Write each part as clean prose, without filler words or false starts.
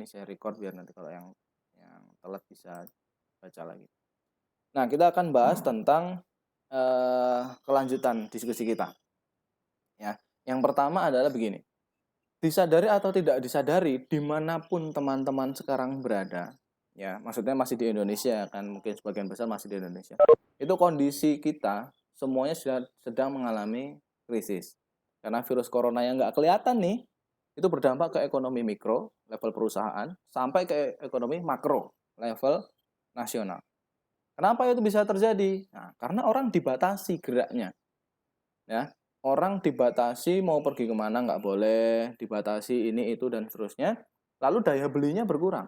saya record biar nanti kalau yang telat bisa baca lagi. Nah, kita akan bahas tentang kelanjutan diskusi kita. Ya, yang pertama adalah begini. Disadari atau tidak disadari, dimanapun teman-teman sekarang berada, ya, maksudnya masih di Indonesia kan, mungkin sebagian besar masih di Indonesia. Itu kondisi kita semuanya sedang mengalami krisis. Karena virus corona yang nggak kelihatan nih, itu berdampak ke ekonomi mikro, level perusahaan, sampai ke ekonomi makro, level nasional. Kenapa itu bisa terjadi? Nah, karena orang dibatasi geraknya. Ya, orang dibatasi mau pergi kemana nggak boleh, dibatasi ini itu dan seterusnya. Lalu daya belinya berkurang.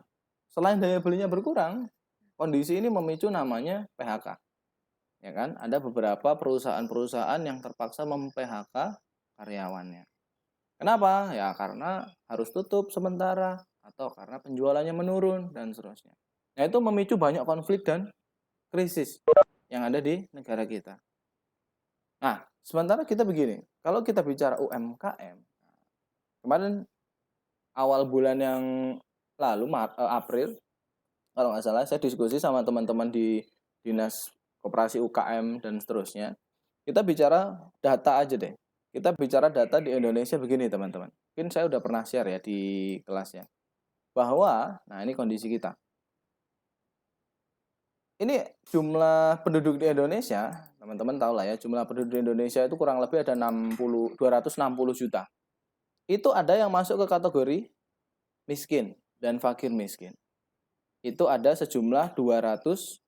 Selain daya belinya berkurang, kondisi ini memicu namanya PHK. Ya kan? Ada beberapa perusahaan-perusahaan yang terpaksa mem-PHK karyawannya. Kenapa? Ya karena harus tutup sementara atau karena penjualannya menurun dan seterusnya. Nah, itu memicu banyak konflik dan krisis yang ada di negara kita. Nah, sementara kita begini, kalau kita bicara UMKM, kemarin awal bulan yang lalu, April, kalau nggak salah, saya diskusi sama teman-teman di Dinas Koperasi UKM dan seterusnya. Kita bicara data aja deh. Kita bicara data di Indonesia begini, teman-teman. Mungkin saya udah pernah share ya di kelasnya. Bahwa, nah ini kondisi kita. Ini jumlah penduduk di Indonesia, teman-teman tahu lah ya, jumlah penduduk di Indonesia itu kurang lebih ada 260 juta. Itu ada yang masuk ke kategori miskin dan fakir miskin. Itu ada sejumlah 28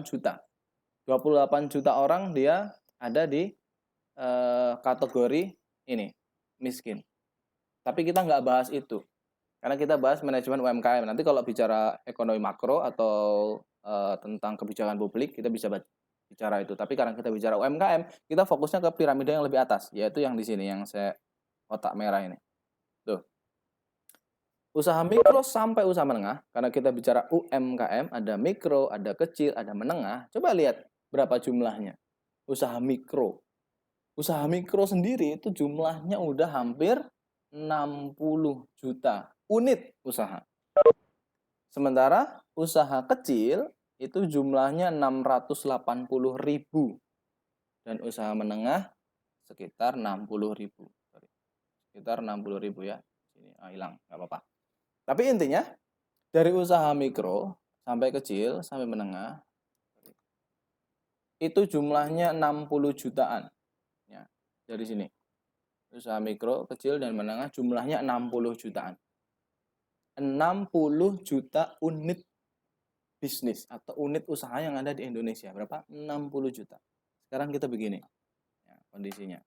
juta. 28 juta orang dia ada di kategori ini, miskin. Tapi kita nggak bahas itu. Karena kita bahas manajemen UMKM. Nanti kalau bicara ekonomi makro atau tentang kebijakan publik, kita bisa bicara itu. Tapi karena kita bicara UMKM, kita fokusnya ke piramida yang lebih atas, yaitu yang di sini, yang saya kotak merah ini. Tuh. Usaha mikro sampai usaha menengah, karena kita bicara UMKM, ada mikro, ada kecil, ada menengah. Coba lihat berapa jumlahnya. Usaha mikro. Usaha mikro sendiri itu jumlahnya udah hampir 60 juta unit usaha. Sementara usaha kecil itu jumlahnya 680 ribu. Dan usaha menengah sekitar 60 ribu. Sekitar 60 ribu ya. Sini hilang, nggak apa-apa. Tapi intinya, dari usaha mikro sampai kecil, sampai menengah, itu jumlahnya 60 jutaan. Ya, dari sini. Usaha mikro, kecil, dan menengah jumlahnya 60 jutaan. 60 juta unit bisnis atau unit usaha yang ada di Indonesia. Berapa? 60 juta. Sekarang kita begini ya, kondisinya.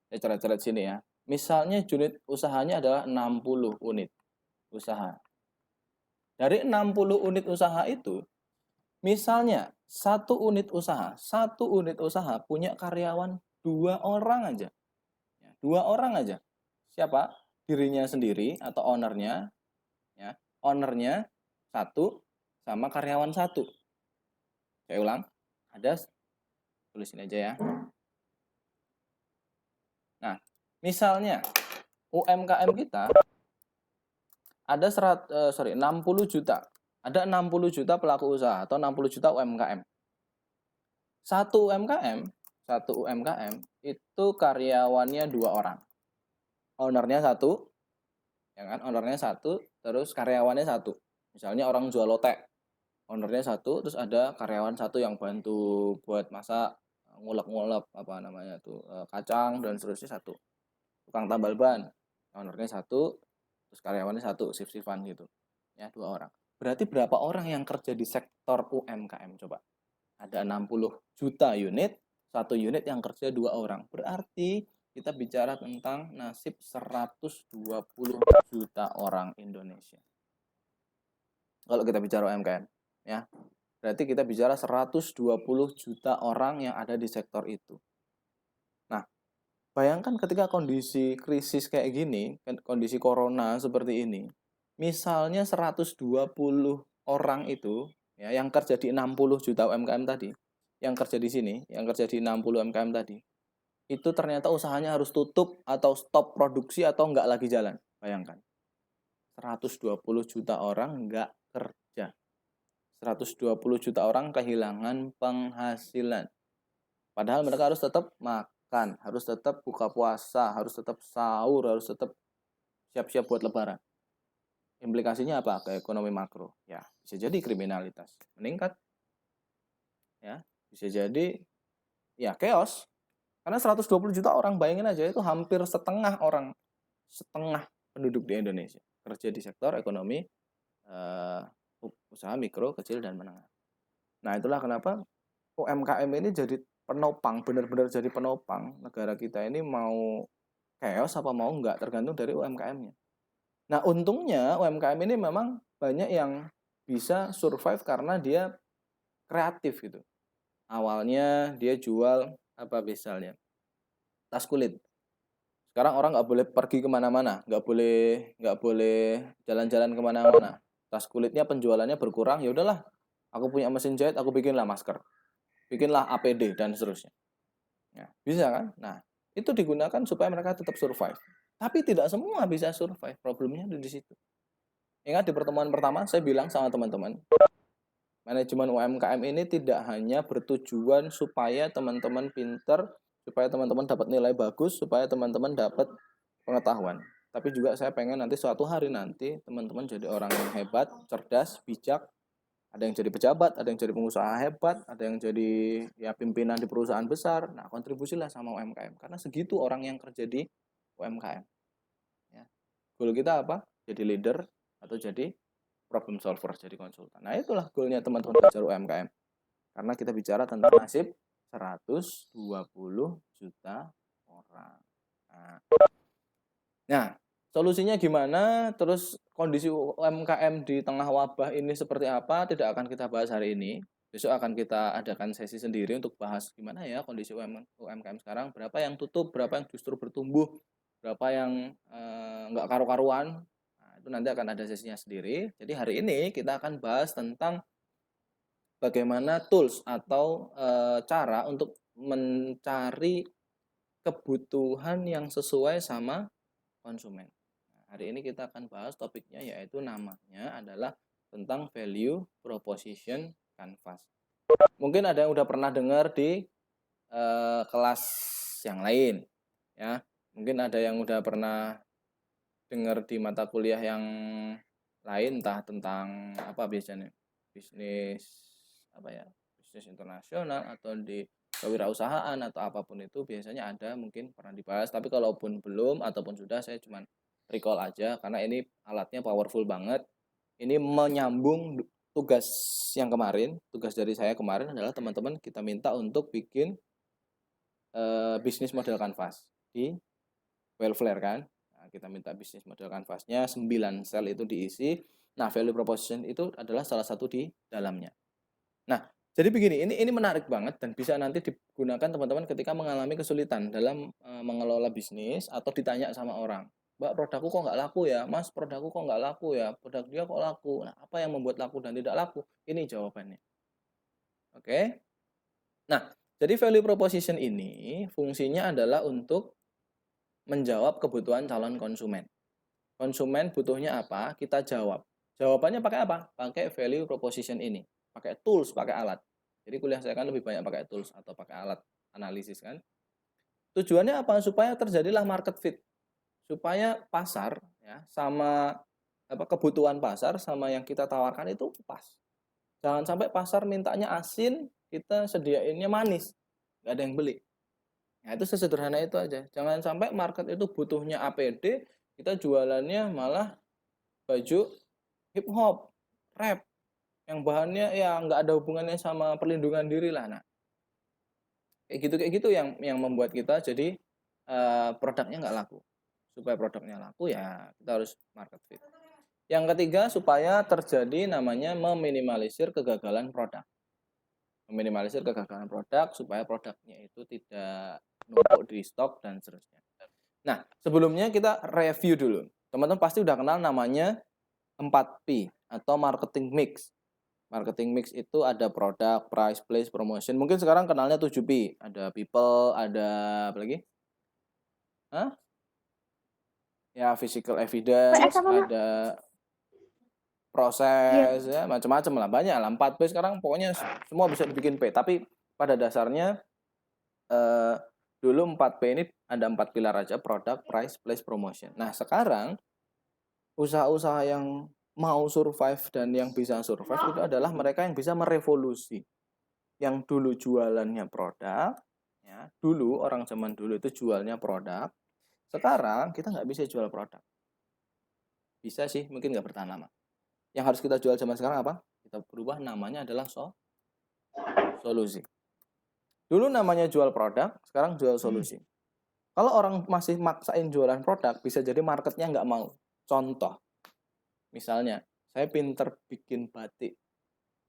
Saya coret-coret sini ya. Misalnya unit usahanya adalah 60 unit usaha. Dari 60 unit usaha itu, misalnya satu unit usaha punya karyawan 2 orang aja. 2 orang aja. Siapa? Dirinya sendiri atau ownernya. Ya, ownernya 1 sama karyawan 1. Saya ulang. Ada, tulis ini aja ya. Nah, misalnya UMKM kita ada 60 juta. Ada 60 juta pelaku usaha atau 60 juta UMKM. Satu UMKM itu karyawannya 2 orang. Ownernya 1, ya kan? Ownernya 1, terus karyawannya 1. Misalnya orang jual lotek, ownernya 1, terus ada karyawan 1 yang bantu buat masak, ngulek-ngulek apa namanya tuh, kacang dan seterusnya 1. Tukang tambal ban, ownernya 1, terus karyawannya 1, shift-shiftan gitu. Ya, 2 orang. Berarti berapa orang yang kerja di sektor UMKM coba? Ada 60 juta unit, 1 unit yang kerja 2 orang. Berarti kita bicara tentang nasib 120 juta orang Indonesia. Kalau kita bicara UMKM, ya. Berarti kita bicara 120 juta orang yang ada di sektor itu. Nah, bayangkan ketika kondisi krisis kayak gini, kondisi corona seperti ini, misalnya 120 orang itu, ya, yang kerja di 60 juta UMKM tadi, yang kerja di sini, yang kerja di 60 UMKM tadi, itu ternyata usahanya harus tutup atau stop produksi atau nggak lagi jalan. Bayangkan, 120 juta orang nggak kerja. 120 juta orang kehilangan penghasilan. Padahal mereka harus tetap makan, harus tetap buka puasa, harus tetap sahur, harus tetap siap-siap buat lebaran. Implikasinya apa ke ekonomi makro? Ya, bisa jadi kriminalitas meningkat. Ya, bisa jadi ya chaos. Karena 120 juta orang, bayangin aja itu hampir setengah penduduk di Indonesia kerja di sektor ekonomi eh, usaha mikro, kecil dan menengah. Nah, itulah kenapa UMKM ini jadi penopang, benar-benar jadi penopang negara kita ini. Mau chaos apa mau enggak tergantung dari UMKM-nya. Nah, untungnya UMKM ini memang banyak yang bisa survive karena dia kreatif gitu. Awalnya dia jual apa misalnya tas kulit. Sekarang orang nggak boleh pergi kemana-mana, nggak boleh jalan-jalan kemana-mana. Tas kulitnya penjualannya berkurang, ya udahlah. Aku punya mesin jahit, aku bikinlah masker, bikinlah APD dan seterusnya. Ya, bisa kan? Nah, itu digunakan supaya mereka tetap survive. Tapi tidak semua bisa survive. Problemnya di situ. Ingat di pertemuan pertama saya bilang sama teman-teman, manajemen UMKM ini tidak hanya bertujuan supaya teman-teman pinter, supaya teman-teman dapat nilai bagus, supaya teman-teman dapat pengetahuan. Tapi juga saya pengen nanti suatu hari nanti teman-teman jadi orang yang hebat, cerdas, bijak. Ada yang jadi pejabat, ada yang jadi pengusaha hebat, ada yang jadi ya pimpinan di perusahaan besar. Nah, kontribusilah sama UMKM karena segitu orang yang kerja di UMKM. Ya. Goal kita apa? Jadi leader atau jadi problem solver, jadi konsultan. Nah, itulah goalnya teman-teman belajar UMKM. Karena kita bicara tentang nasib 120 juta orang. Nah, solusinya gimana? Terus kondisi UMKM di tengah wabah ini seperti apa? Tidak akan kita bahas hari ini. Besok akan kita adakan sesi sendiri untuk bahas gimana ya kondisi UMKM sekarang. Berapa yang tutup, berapa yang justru bertumbuh, berapa yang nggak karu-karuan. Nah, itu nanti akan ada sesinya sendiri. Jadi hari ini kita akan bahas tentang bagaimana tools atau cara untuk mencari kebutuhan yang sesuai sama konsumen. Nah, hari ini kita akan bahas topiknya yaitu namanya adalah tentang value proposition canvas. Mungkin ada yang udah pernah dengar di kelas yang lain, ya. Mungkin ada yang udah pernah dengar di mata kuliah yang lain, entah tentang apa biasanya bisnis apa ya, bisnis internasional atau di kewirausahaan atau apapun itu biasanya ada, mungkin pernah dibahas. Tapi kalaupun belum ataupun sudah, saya cuma recall aja karena ini alatnya powerful banget. Ini menyambung tugas yang kemarin. Tugas dari saya kemarin adalah teman-teman kita minta untuk bikin bisnis model canvas di Wellflare kan. Nah, kita minta bisnis model canvasnya 9 sel itu diisi. Nah, value proposition itu adalah salah satu di dalamnya. Nah, jadi begini, ini menarik banget dan bisa nanti digunakan teman-teman ketika mengalami kesulitan dalam mengelola bisnis atau ditanya sama orang, Mbak, produkku kok nggak laku ya? Mas, produkku kok nggak laku ya? Produk dia kok laku? Nah, apa yang membuat laku dan tidak laku? Ini jawabannya. Oke? Nah, jadi value proposition ini fungsinya adalah untuk menjawab kebutuhan calon konsumen. Konsumen butuhnya apa? Kita jawab. Jawabannya pakai apa? Pakai value proposition ini. Pakai tools, pakai alat. Jadi kuliah saya kan lebih banyak pakai tools atau pakai alat analisis kan. Tujuannya apa? Supaya terjadilah market fit. Supaya pasar ya sama apa kebutuhan pasar sama yang kita tawarkan itu pas. Jangan sampai pasar mintanya asin, kita sediainnya manis. Nggak ada yang beli. Nah, itu sesederhana itu aja. Jangan sampai market itu butuhnya APD, kita jualannya malah baju hip hop, rap, yang bahannya ya nggak ada hubungannya sama perlindungan diri lah. Nah, kayak gitu yang membuat kita jadi produknya nggak laku. Supaya produknya laku ya kita harus market fit. Yang ketiga, supaya terjadi namanya meminimalisir kegagalan produk. Meminimalisir kegagalan produk supaya produknya itu tidak numpuk di stok dan seterusnya. Nah, sebelumnya kita review dulu. Teman-teman pasti udah kenal namanya 4P atau marketing mix. Marketing mix itu ada produk, price, place, promotion. Mungkin sekarang kenalnya 7P. Ada people, ada apa lagi? Hah? Ya, physical evidence, ada proses, ya macam-macam lah, banyak lah. 4P sekarang pokoknya semua bisa dibikin P. Tapi pada dasarnya dulu 4P ini ada 4 pilar aja, produk, price, place, promotion. Nah, sekarang usaha-usaha yang mau survive dan yang bisa survive itu adalah mereka yang bisa merevolusi. Yang dulu jualannya produk, ya, dulu orang zaman dulu itu jualnya produk. Sekarang kita nggak bisa jual produk. Bisa sih, mungkin nggak bertahan lama. Yang harus kita jual zaman sekarang apa? Kita berubah namanya adalah solusi. Dulu namanya jual produk, sekarang jual solusi. Kalau orang masih maksain jualan produk, bisa jadi marketnya nggak mau. Contoh, misalnya, saya pinter bikin batik.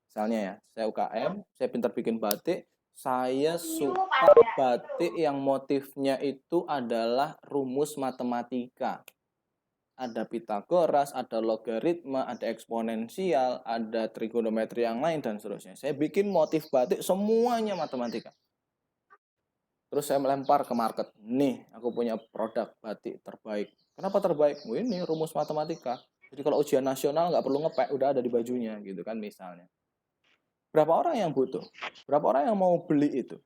Misalnya ya, saya UKM, saya pinter bikin batik, saya suka batik yang motifnya itu adalah rumus matematika. Ada Pitagoras, ada logaritma, ada eksponensial, ada trigonometri yang lain, dan seterusnya. Saya bikin motif batik semuanya matematika. Terus saya melempar ke market. Nih, aku punya produk batik terbaik. Kenapa terbaik? Ini rumus matematika. Jadi kalau ujian nasional nggak perlu ngepek, udah ada di bajunya, gitu kan misalnya. Berapa orang yang butuh? Berapa orang yang mau beli itu?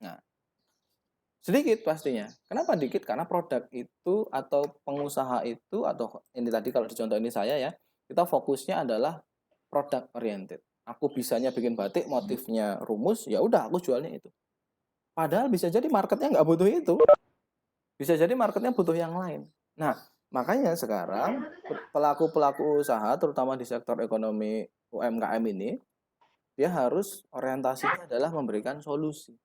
Nah, sedikit pastinya. Kenapa dikit? Karena produk itu atau pengusaha itu, atau ini tadi kalau di contoh ini saya ya, kita fokusnya adalah product oriented. Aku bisanya bikin batik, motifnya rumus, ya udah aku jualnya itu. Padahal bisa jadi marketnya nggak butuh itu. Bisa jadi marketnya butuh yang lain. Nah, makanya sekarang pelaku-pelaku usaha, terutama di sektor ekonomi UMKM ini, dia harus orientasinya adalah memberikan solusi.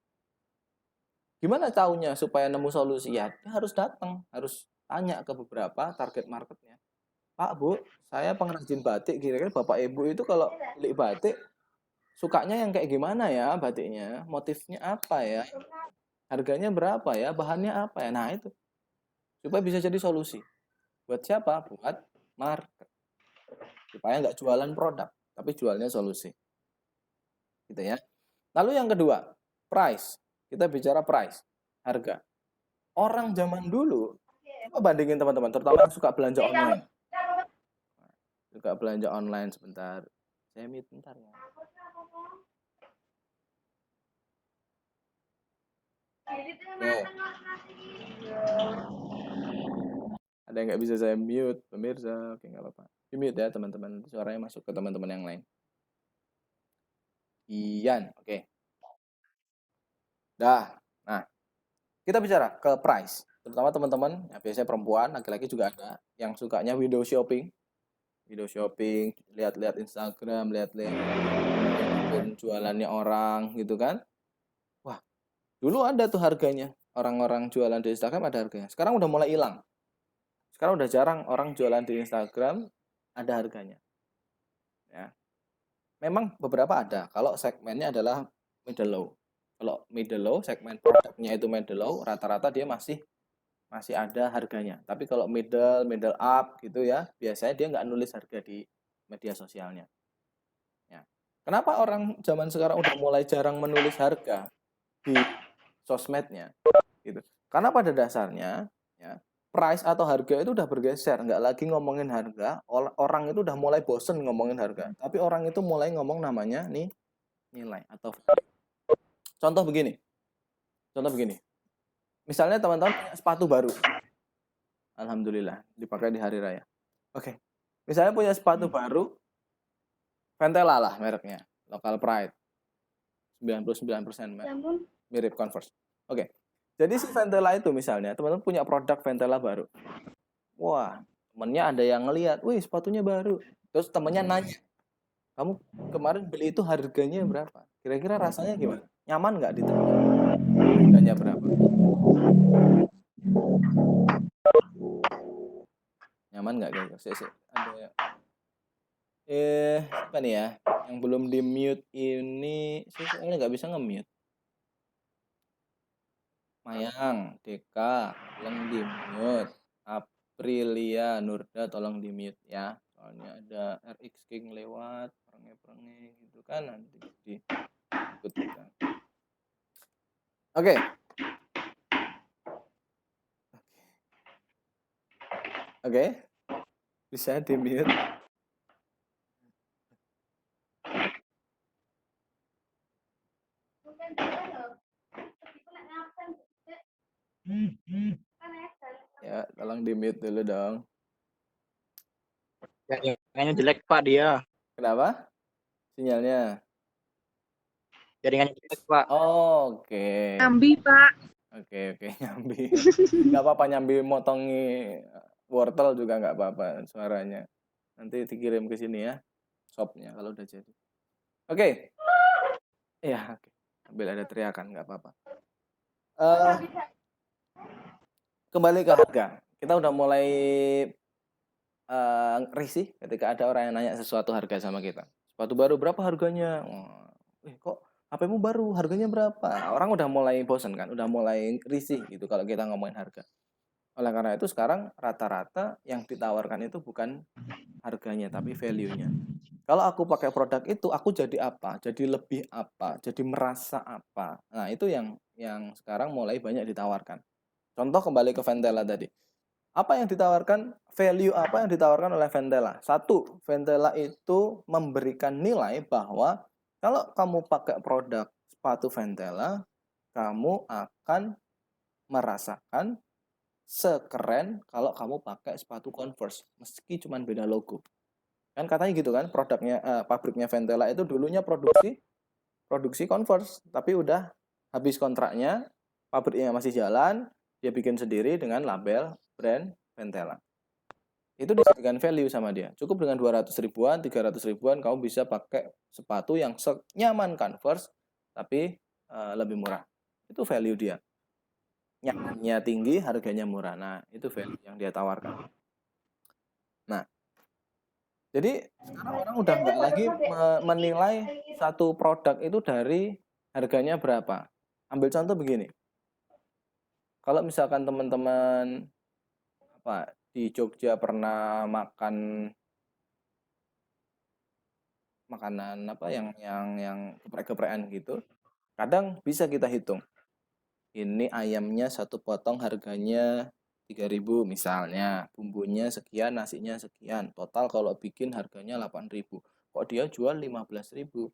Gimana taunya supaya nemu solusi? Ya, dia harus datang, harus tanya ke beberapa target marketnya. Pak, Bu, saya pengrajin batik, kira-kira Bapak Ibu itu kalau beli batik, sukanya yang kayak gimana ya batiknya? Motifnya apa ya? Harganya berapa ya? Bahannya apa ya? Nah, itu. Supaya bisa jadi solusi. Buat siapa? Buat market. Supaya nggak jualan produk, tapi jualnya solusi. Gitu ya. Lalu yang kedua, price. Kita bicara price, harga. Orang zaman dulu, coba bandingin teman-teman, terutama yang suka belanja online. Suka belanja online sebentar. Saya mute bentar ya. Oke. Ada yang nggak bisa saya mute, pemirsa. Oke, nggak apa-apa. Di mute ya teman-teman. Suaranya masuk ke teman-teman yang lain. Ian, oke. Dah. Nah, kita bicara ke price. Terutama teman-teman, ya biasanya perempuan, laki-laki juga ada yang sukanya window shopping. Window shopping, lihat-lihat Instagram, lihat-lihat jualannya orang gitu kan. Wah, dulu ada tuh harganya. Orang-orang jualan di Instagram ada harganya. Sekarang udah mulai hilang. Sekarang udah jarang orang jualan di Instagram ada harganya. Ya. Memang beberapa ada. Kalau segmennya adalah middle low. Kalau middle low, segmen produknya itu middle low, rata-rata dia masih ada harganya. Tapi kalau middle up gitu ya, biasanya dia nggak nulis harga di media sosialnya. Ya. Kenapa orang zaman sekarang udah mulai jarang menulis harga di sosmednya? Gitu. Karena pada dasarnya, ya, price atau harga itu udah bergeser, nggak lagi ngomongin harga. Orang itu udah mulai bosen ngomongin harga, tapi orang itu mulai ngomong namanya nih nilai atau contoh begini. Contoh begini. Misalnya teman-teman punya sepatu baru. Alhamdulillah, dipakai di hari raya. Oke. Misalnya punya sepatu baru, Ventela lah mereknya, Local Pride. 99% mirip Converse. Oke. Jadi si Ventela itu misalnya, teman-teman punya produk Ventela baru. Wah, temennya ada yang ngelihat, wih sepatunya baru. Terus temennya nanya, kamu kemarin beli itu harganya berapa? Kira-kira rasanya gimana? Nyaman nggak di temen? Harganya berapa? Nyaman nggak guys? Ada apa nih ya? Yang belum di mute ini, saya soalnya nggak bisa nge-mute. Mayang, Deka, tolong di mute. Aprilia, Nurda, tolong di mute ya. soalnya ada RX King lewat perenge gitu kan, nanti jadi ikut kita. Oke. Oke. Bisa di mute. Ya, tolong di mute dulu dong. Jaringannya jelek Pak dia. Kenapa? Sinyalnya. Jaringannya jelek Pak. Oh, oke. Nyambi Pak. Oke, nyambi. Nggak apa-apa nyambi motongi wortel juga nggak apa-apa suaranya. Nanti dikirim ke sini ya, shopnya kalau udah jadi. Oke. Ya, oke. Ambil ada teriakan nggak apa-apa. Kembali ke harga. Kita udah mulai risih ketika ada orang yang nanya sesuatu harga sama kita. Sepatu baru berapa harganya? Kok HP-mu baru, harganya berapa? Orang udah mulai bosan kan, udah mulai risih gitu kalau kita ngomongin harga. Oleh karena itu sekarang rata-rata yang ditawarkan itu bukan harganya tapi value-nya. Kalau aku pakai produk itu, aku jadi apa? Jadi lebih apa? Jadi merasa apa? Nah, itu yang sekarang mulai banyak ditawarkan. Contoh kembali ke Ventela tadi. Apa yang ditawarkan? Value apa yang ditawarkan oleh Ventela? Satu, Ventela itu memberikan nilai bahwa kalau kamu pakai produk sepatu Ventela, kamu akan merasakan sekeren kalau kamu pakai sepatu Converse, meski cuma beda logo. Kan katanya gitu kan, produknya pabriknya Ventela itu dulunya produksi Converse, tapi udah habis kontraknya, pabriknya masih jalan, dia bikin sendiri dengan label brand Ventela. Itu diberikan value sama dia. Cukup dengan 200 ribuan, 300 ribuan kamu bisa pakai sepatu yang senyaman Converse tapi lebih murah. Itu value dia. Nyamannya tinggi, harganya murah. Nah, itu value yang dia tawarkan. Nah, jadi sekarang orang udah nggak lagi menilai satu produk itu dari harganya berapa. Ambil contoh begini. Kalau misalkan teman-teman di Jogja pernah makan makanan yang geprek-geprekan gitu, kadang bisa kita hitung. Ini ayamnya satu potong harganya 3.000 misalnya, bumbunya sekian, nasinya sekian, total kalau bikin harganya 8.000. Kok dia jual 15.000?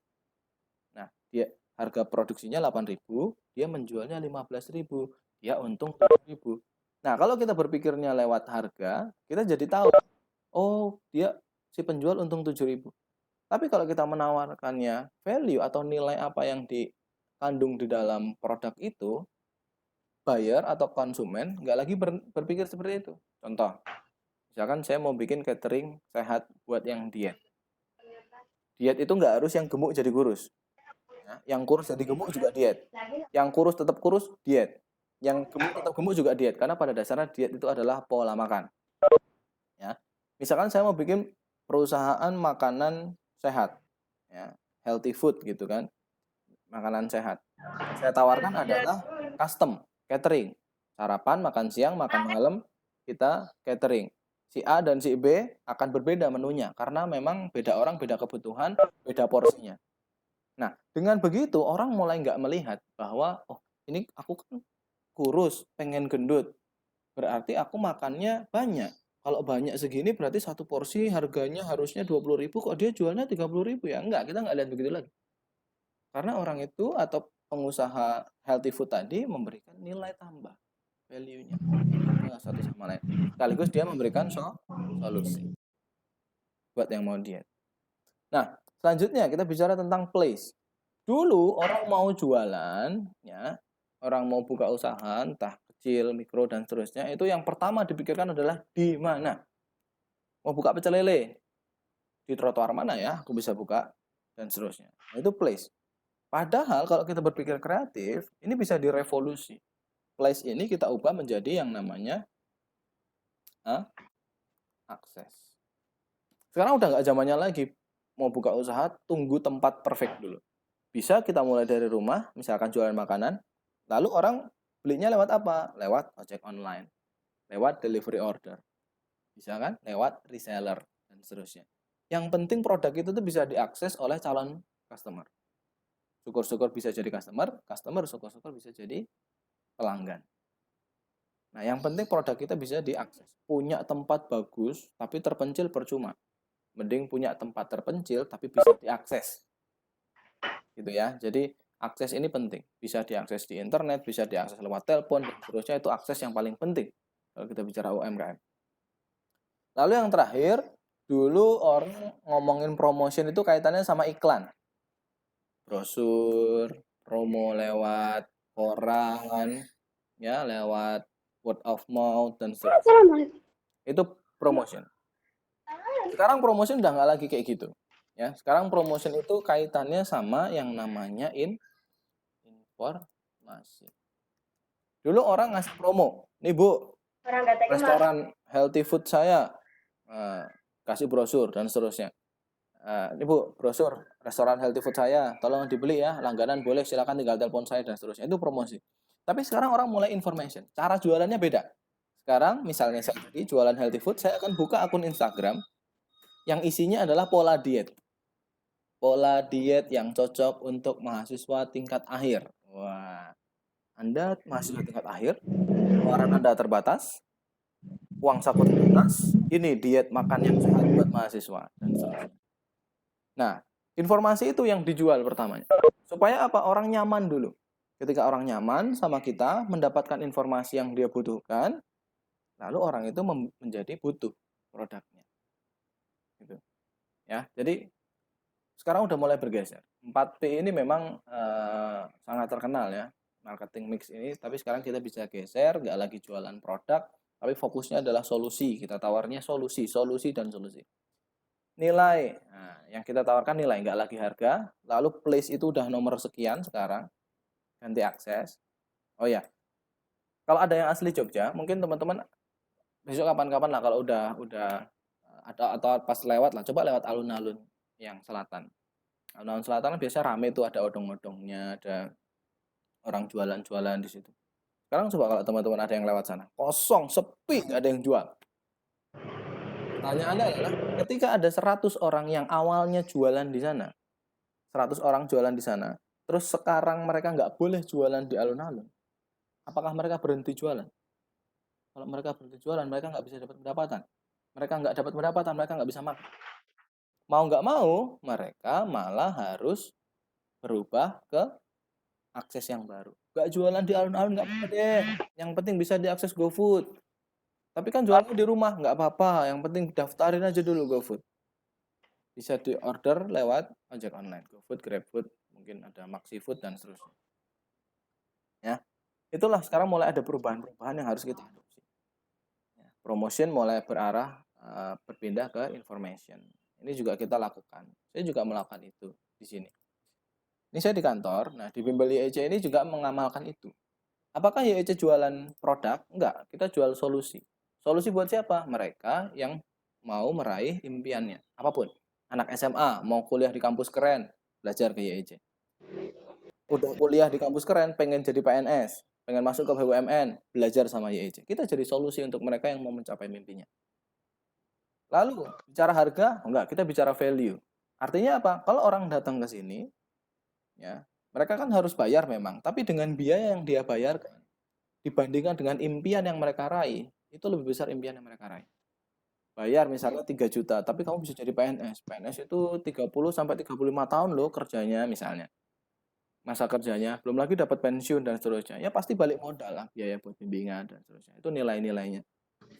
Nah, dia harga produksinya 8.000, dia menjualnya 15.000, dia untung 7.000. Nah, kalau kita berpikirnya lewat harga, kita jadi tahu, oh, dia si penjual untung 7.000. Tapi kalau kita menawarkannya value atau nilai apa yang dikandung di dalam produk itu, buyer atau konsumen nggak lagi berpikir seperti itu. Contoh, misalkan saya mau bikin catering sehat buat yang diet. Diet itu nggak harus yang gemuk jadi kurus. Ya, yang kurus jadi gemuk juga diet. Yang kurus tetap kurus, diet. Yang gemuk tetap gemuk juga diet. Karena pada dasarnya diet itu adalah pola makan. Ya, misalkan saya mau bikin perusahaan makanan sehat, ya, healthy food gitu kan, makanan sehat. Yang saya tawarkan adalah custom catering, sarapan, makan siang, makan malam, kita catering. Si A dan si B akan berbeda menunya karena memang beda orang, beda kebutuhan, beda porsinya. Nah, dengan begitu orang mulai nggak melihat bahwa oh ini aku kan kurus, pengen gendut, berarti aku makannya banyak. Kalau banyak segini berarti satu porsi harganya harusnya 20.000, kok dia jualnya 30.000 ya? Enggak, kita nggak lihat begitu lagi. Karena orang itu atau pengusaha healthy food tadi memberikan nilai tambah, value-nya satu sama lain. Sekaligus dia memberikan solusi buat yang mau diet. Nah, selanjutnya kita bicara tentang place. Dulu orang mau jualan, ya, orang mau buka usaha, entah kecil, mikro, dan seterusnya, itu yang pertama dipikirkan adalah di mana. Mau buka pecel lele, di trotoar mana ya aku bisa buka, dan seterusnya. Nah, itu place. Padahal kalau kita berpikir kreatif, ini bisa direvolusi. Place ini kita ubah menjadi yang namanya akses. Sekarang udah nggak zamannya lagi mau buka usaha, tunggu tempat perfect dulu. Bisa kita mulai dari rumah, misalkan jualan makanan, lalu orang belinya lewat apa? Lewat ojek online, lewat delivery order, bisa kan? Lewat reseller, dan seterusnya. Yang penting produk itu tuh bisa diakses oleh calon customer. Syukur-syukur bisa jadi customer syukur-syukur bisa jadi pelanggan. Nah, yang penting produk kita bisa diakses. Punya tempat bagus, tapi terpencil percuma. Mending punya tempat terpencil, tapi bisa diakses. Gitu ya. Jadi, akses ini penting. Bisa diakses di internet, bisa diakses lewat telepon, dan seterusnya. Itu akses yang paling penting kalau kita bicara UMKM. Lalu yang terakhir, dulu orang ngomongin promotion itu kaitannya sama iklan. Brosur, promo lewat koran, ya, lewat word of mouth dan seterusnya. Itu promotion. Sekarang promotion udah nggak lagi kayak gitu. Ya, sekarang promotion itu kaitannya sama yang namanya informasi. Dulu orang ngasih promo, nih Bu, restoran healthy food saya kasih brosur dan seterusnya. Ini Bu, brosur restoran healthy food saya, tolong dibeli ya, langganan boleh, silakan tinggal telepon saya dan seterusnya. Itu promosi. Tapi sekarang orang mulai information. Cara jualannya beda. Sekarang misalnya saya tadi jualan healthy food, saya akan buka akun Instagram yang isinya adalah pola diet. Pola diet yang cocok untuk mahasiswa tingkat akhir. Wah, Anda mahasiswa tingkat akhir, pengeluaran Anda terbatas, uang saku terbatas, ini diet makan yang sehat buat mahasiswa dan seterusnya. Nah, informasi itu yang dijual pertamanya. Supaya apa? Orang nyaman dulu. Ketika orang nyaman sama kita, mendapatkan informasi yang dia butuhkan, lalu orang itu menjadi butuh produknya. Gitu. Ya, jadi sekarang udah mulai bergeser. 4P ini memang sangat terkenal ya, marketing mix ini, tapi sekarang kita bisa geser, nggak lagi jualan produk, tapi fokusnya adalah solusi. Kita tawarnya solusi, dan solusi. Nilai, nah, yang kita tawarkan nilai, nggak lagi harga. Lalu place itu udah nomor sekian sekarang, ganti akses. Oh ya, kalau ada yang asli Jogja, mungkin teman-teman besok kapan-kapan lah kalau udah atau pas lewat lah, coba lewat alun-alun yang selatan. Alun-alun selatan biasa rame tuh, ada odong-odongnya, ada orang jualan-jualan di situ. Sekarang coba kalau teman-teman ada yang lewat sana, kosong, sepi, nggak ada yang jual. Pertanyaannya adalah, ketika ada 100 orang yang awalnya jualan di sana, 100 orang jualan di sana, terus sekarang mereka nggak boleh jualan di alun-alun, apakah mereka berhenti jualan? Kalau mereka berhenti jualan, mereka nggak bisa dapat pendapatan. Mereka nggak dapat pendapatan, mereka nggak bisa makan. Mau nggak mau, mereka malah harus berubah ke akses yang baru. Nggak jualan di alun-alun nggak apa-apa deh. Yang penting bisa diakses GoFood. Tapi kan jualannya di rumah, nggak apa-apa. Yang penting daftarin aja dulu GoFood. Bisa di-order lewat ojek online. GoFood, GrabFood, mungkin ada MaxiFood, dan seterusnya. Ya, itulah sekarang mulai ada perubahan-perubahan yang harus kita adopsi. Ya, promotion mulai berarah berpindah ke information. Ini juga kita lakukan. Saya juga melakukan itu di sini. Ini saya di kantor. Nah, di Bimbel YEC ini juga mengamalkan itu. Apakah YEC jualan produk? Enggak, kita jual solusi. Solusi buat siapa? Mereka yang mau meraih impiannya. Apapun. Anak SMA mau kuliah di kampus keren, belajar ke YEC. Udah kuliah di kampus keren, pengen jadi PNS, pengen masuk ke BUMN, belajar sama YEC. Kita jadi solusi untuk mereka yang mau mencapai mimpinya. Lalu, bicara harga? Enggak, kita bicara value. Artinya apa? Kalau orang datang ke sini, ya, mereka kan harus bayar memang, tapi dengan biaya yang dia bayarkan dibandingkan dengan impian yang mereka raih, itu lebih besar impian yang mereka raih. Bayar misalnya 3 juta, tapi kamu bisa jadi PNS. PNS itu 30 sampai 35 tahun loh kerjanya misalnya. Masa kerjanya, belum lagi dapat pensiun dan seterusnya. Ya pasti balik modal lah, biaya buat bimbingan dan seterusnya. Itu nilai-nilainya.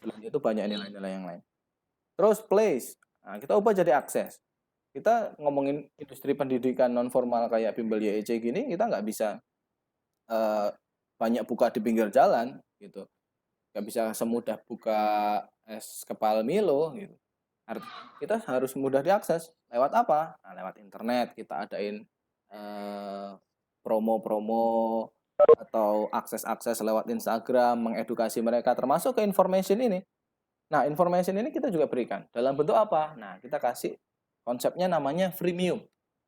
Selain itu banyak nilai-nilai yang lain. Terus place. Nah, kita ubah jadi akses. Kita ngomongin industri pendidikan non formal kayak Bimbel YEC gini, kita nggak bisa banyak buka di pinggir jalan gitu. Nggak bisa semudah buka es kepal Milo gitu. Kita harus mudah diakses. Lewat apa? Nah, lewat internet. Kita adain promo-promo atau akses-akses lewat Instagram, mengedukasi mereka termasuk ke information ini. Nah, information ini kita juga berikan. Dalam bentuk apa? Nah, kita kasih konsepnya namanya freemium.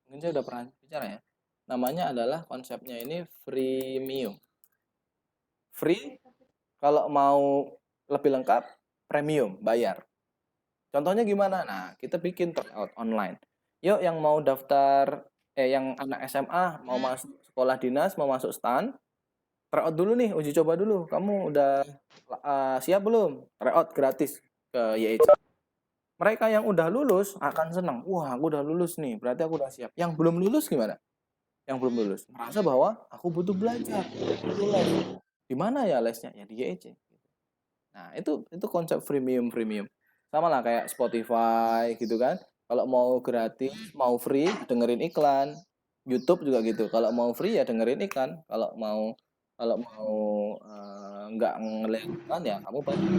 Mungkin saya udah pernah bicara ya. Namanya adalah konsepnya ini freemium. Free, kalau mau lebih lengkap, premium, bayar. Contohnya gimana? Nah, kita bikin tryout online. Yuk yang mau daftar, yang anak SMA mau masuk sekolah dinas, mau masuk STAN, tryout dulu nih, uji coba dulu. Kamu udah siap belum? Tryout gratis ke YIC. Mereka yang udah lulus akan senang. Wah, aku udah lulus nih, berarti aku udah siap. Yang belum lulus gimana? Yang belum lulus merasa bahwa aku butuh belajar, butuh les. Di mana ya lesnya? Ya di YIC. Nah, itu konsep freemium. Sama lah kayak Spotify gitu kan. Kalau mau gratis, mau free, dengerin iklan. YouTube juga gitu. Kalau mau free ya dengerin iklan. Kalau mau nggak ngeliat iklan ya kamu bayar.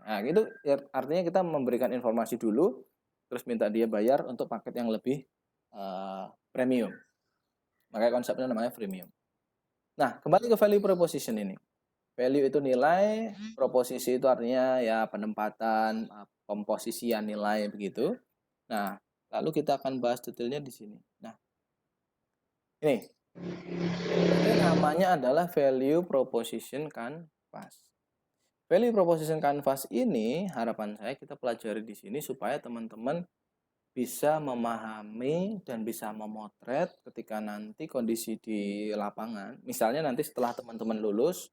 Nah, itu artinya kita memberikan informasi dulu, terus minta dia bayar untuk paket yang lebih premium. Makanya konsepnya namanya freemium. Nah, kembali ke value proposition ini. Value itu nilai, proposisi itu artinya ya penempatan, komposisian nilai begitu. Nah, lalu kita akan bahas detailnya di sini. Nah, ini namanya adalah value proposition canvas. Value proposition canvas ini harapan saya kita pelajari di sini supaya teman-teman bisa memahami dan bisa memotret ketika nanti kondisi di lapangan. Misalnya nanti setelah teman-teman lulus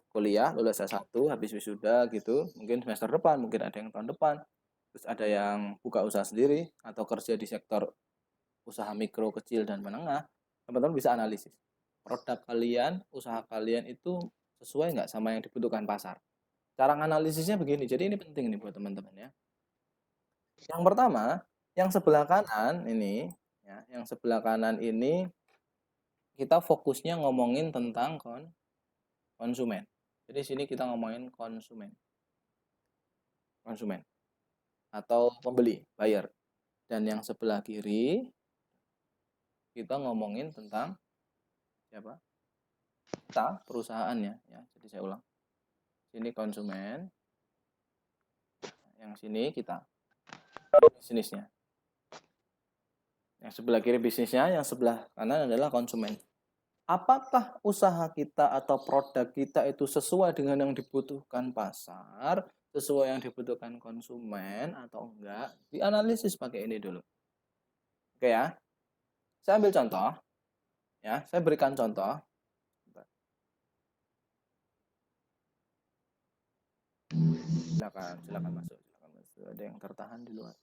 kuliah, lulus S1, habis wisuda gitu, mungkin semester depan, mungkin ada yang tahun depan, terus ada yang buka usaha sendiri atau kerja di sektor usaha mikro, kecil, dan menengah, teman-teman bisa analisis. Produk kalian, usaha kalian itu sesuai nggak sama yang dibutuhkan pasar. Cara analisisnya begini, jadi ini penting nih buat teman-teman ya. Yang pertama, yang sebelah kanan ini, ya, yang sebelah kanan ini kita fokusnya ngomongin tentang konsumen. Jadi sini kita ngomongin konsumen atau pembeli, buyer. Dan yang sebelah kiri kita ngomongin tentang siapa? Kita, perusahaannya ya. Jadi saya ulang. Sini konsumen, yang sini kita bisnisnya. Yang sebelah kiri bisnisnya, yang sebelah kanan adalah konsumen. Apakah usaha kita atau produk kita itu sesuai dengan yang dibutuhkan pasar, sesuai yang dibutuhkan konsumen atau enggak? Dianalisis pakai ini dulu. Oke ya. Saya ambil contoh. Ya, saya berikan contoh. Silakan masuk. Ada yang tertahan di luar.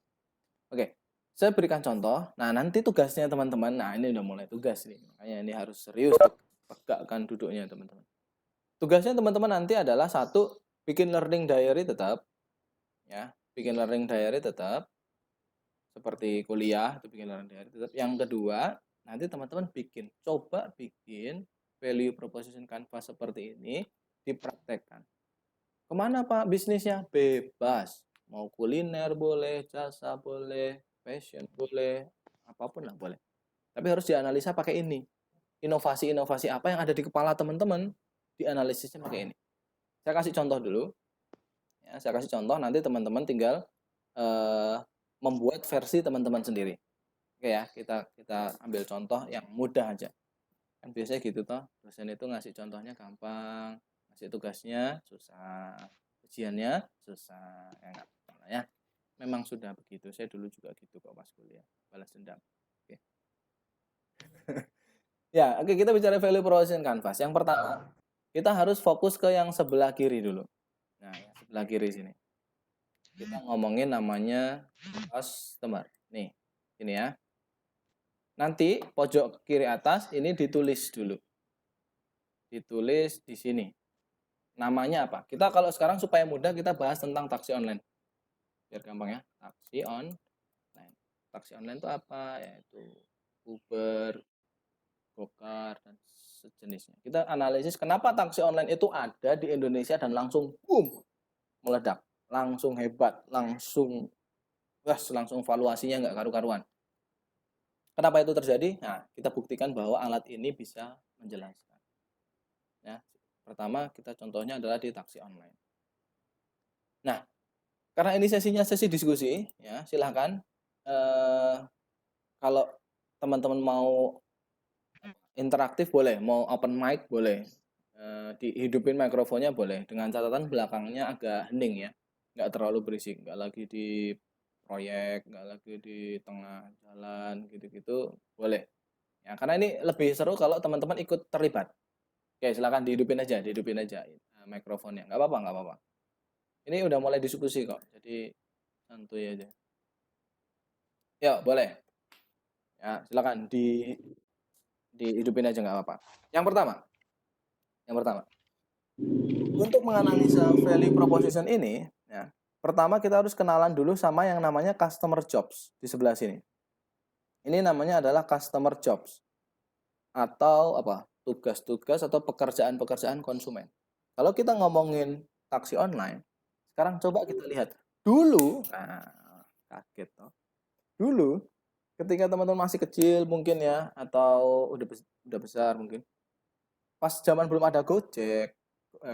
Oke. Saya berikan contoh. Nah, nanti tugasnya teman-teman. Nah, ini udah mulai tugas nih. Makanya ini harus serius tegakkan duduknya teman-teman. Tugasnya teman-teman nanti adalah satu, bikin learning diary tetap. Ya, bikin learning diary tetap. Seperti kuliah itu bikin learning diary tetap. Yang kedua, nanti teman-teman coba bikin value proposition canvas seperti ini dipraktekkan. Kemana Pak bisnisnya? Bebas. Mau kuliner boleh, jasa boleh, fashion boleh, apapun lah boleh. Tapi harus dianalisa pakai ini. Inovasi-inovasi apa yang ada di kepala teman-teman, dianalisisnya pakai ini. Saya kasih contoh dulu. Ya, saya kasih contoh, nanti teman-teman tinggal membuat versi teman-teman sendiri. Oke ya, kita ambil contoh yang mudah aja. Kan biasanya gitu toh, dosen itu ngasih contohnya gampang, ngasih tugasnya susah, ujiannya susah, ya enggak ya. Memang sudah begitu, saya dulu juga gitu kok pas kuliah, balas dendam. Oke. Ya, oke kita bicara value proposition canvas. Yang pertama, kita harus fokus ke yang sebelah kiri dulu. Nah, yang sebelah kiri sini. Kita ngomongin namanya customer. Nih, ini ya. Nanti pojok kiri atas ini ditulis dulu. Ditulis di sini. Namanya apa? Kita kalau sekarang supaya mudah kita bahas tentang taksi online. Biar gampang ya. Taksi online. Taksi online itu apa? Yaitu Uber, Gokar, dan sejenisnya. Kita analisis kenapa taksi online itu ada di Indonesia dan langsung boom meledak, langsung hebat, langsung valuasinya nggak karu-karuan. Kenapa itu terjadi? Nah, kita buktikan bahwa alat ini bisa menjelaskan. Ya, pertama kita contohnya adalah di taksi online. Nah, karena ini sesinya sesi diskusi, ya silahkan kalau teman-teman mau interaktif boleh, mau open mic boleh, dihidupin mikrofonnya boleh, dengan catatan belakangnya agak hening ya. nggak terlalu berisik, nggak lagi di proyek, nggak lagi di tengah jalan gitu-gitu, boleh. Ya, karena ini lebih seru kalau teman-teman ikut terlibat. Oke, silakan dihidupin aja mikrofonnya. Nggak apa-apa. Ini udah mulai diskusi kok, jadi santuy aja. Yuk, boleh. Ya, silakan dihidupin aja nggak apa-apa. Yang pertama, untuk menganalisa value proposition ini, ya, pertama kita harus kenalan dulu sama yang namanya customer jobs di sebelah sini. Ini namanya adalah customer jobs atau apa? Tugas-tugas atau pekerjaan-pekerjaan konsumen. Kalau kita ngomongin taksi online, sekarang coba kita lihat dulu. Nah, kaget toh. Dulu ketika teman-teman masih kecil mungkin ya, atau udah besar mungkin. Pas zaman belum ada Gojek,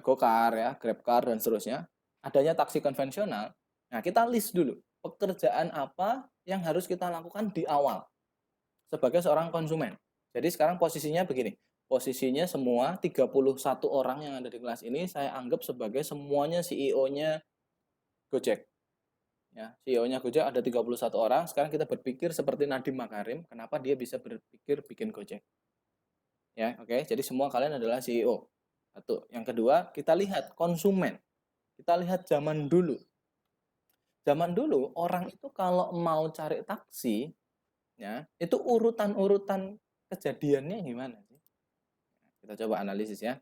Gokar ya, Grabcar dan seterusnya, adanya taksi konvensional. Nah, kita list dulu pekerjaan apa yang harus kita lakukan di awal sebagai seorang konsumen. Jadi sekarang posisinya begini. Posisinya semua 31 orang yang ada di kelas ini saya anggap sebagai semuanya CEO-nya Gojek. Ya, CEO-nya Gojek ada 31 orang. Sekarang kita berpikir seperti Nadiem Makarim, kenapa dia bisa berpikir bikin Gojek. Ya, oke. Jadi semua kalian adalah CEO. Satu. Yang kedua, kita lihat konsumen. Kita lihat zaman dulu. Zaman dulu orang itu kalau mau cari taksi, ya, itu urutan-urutan kejadiannya gimana sih? Kita coba analisis ya.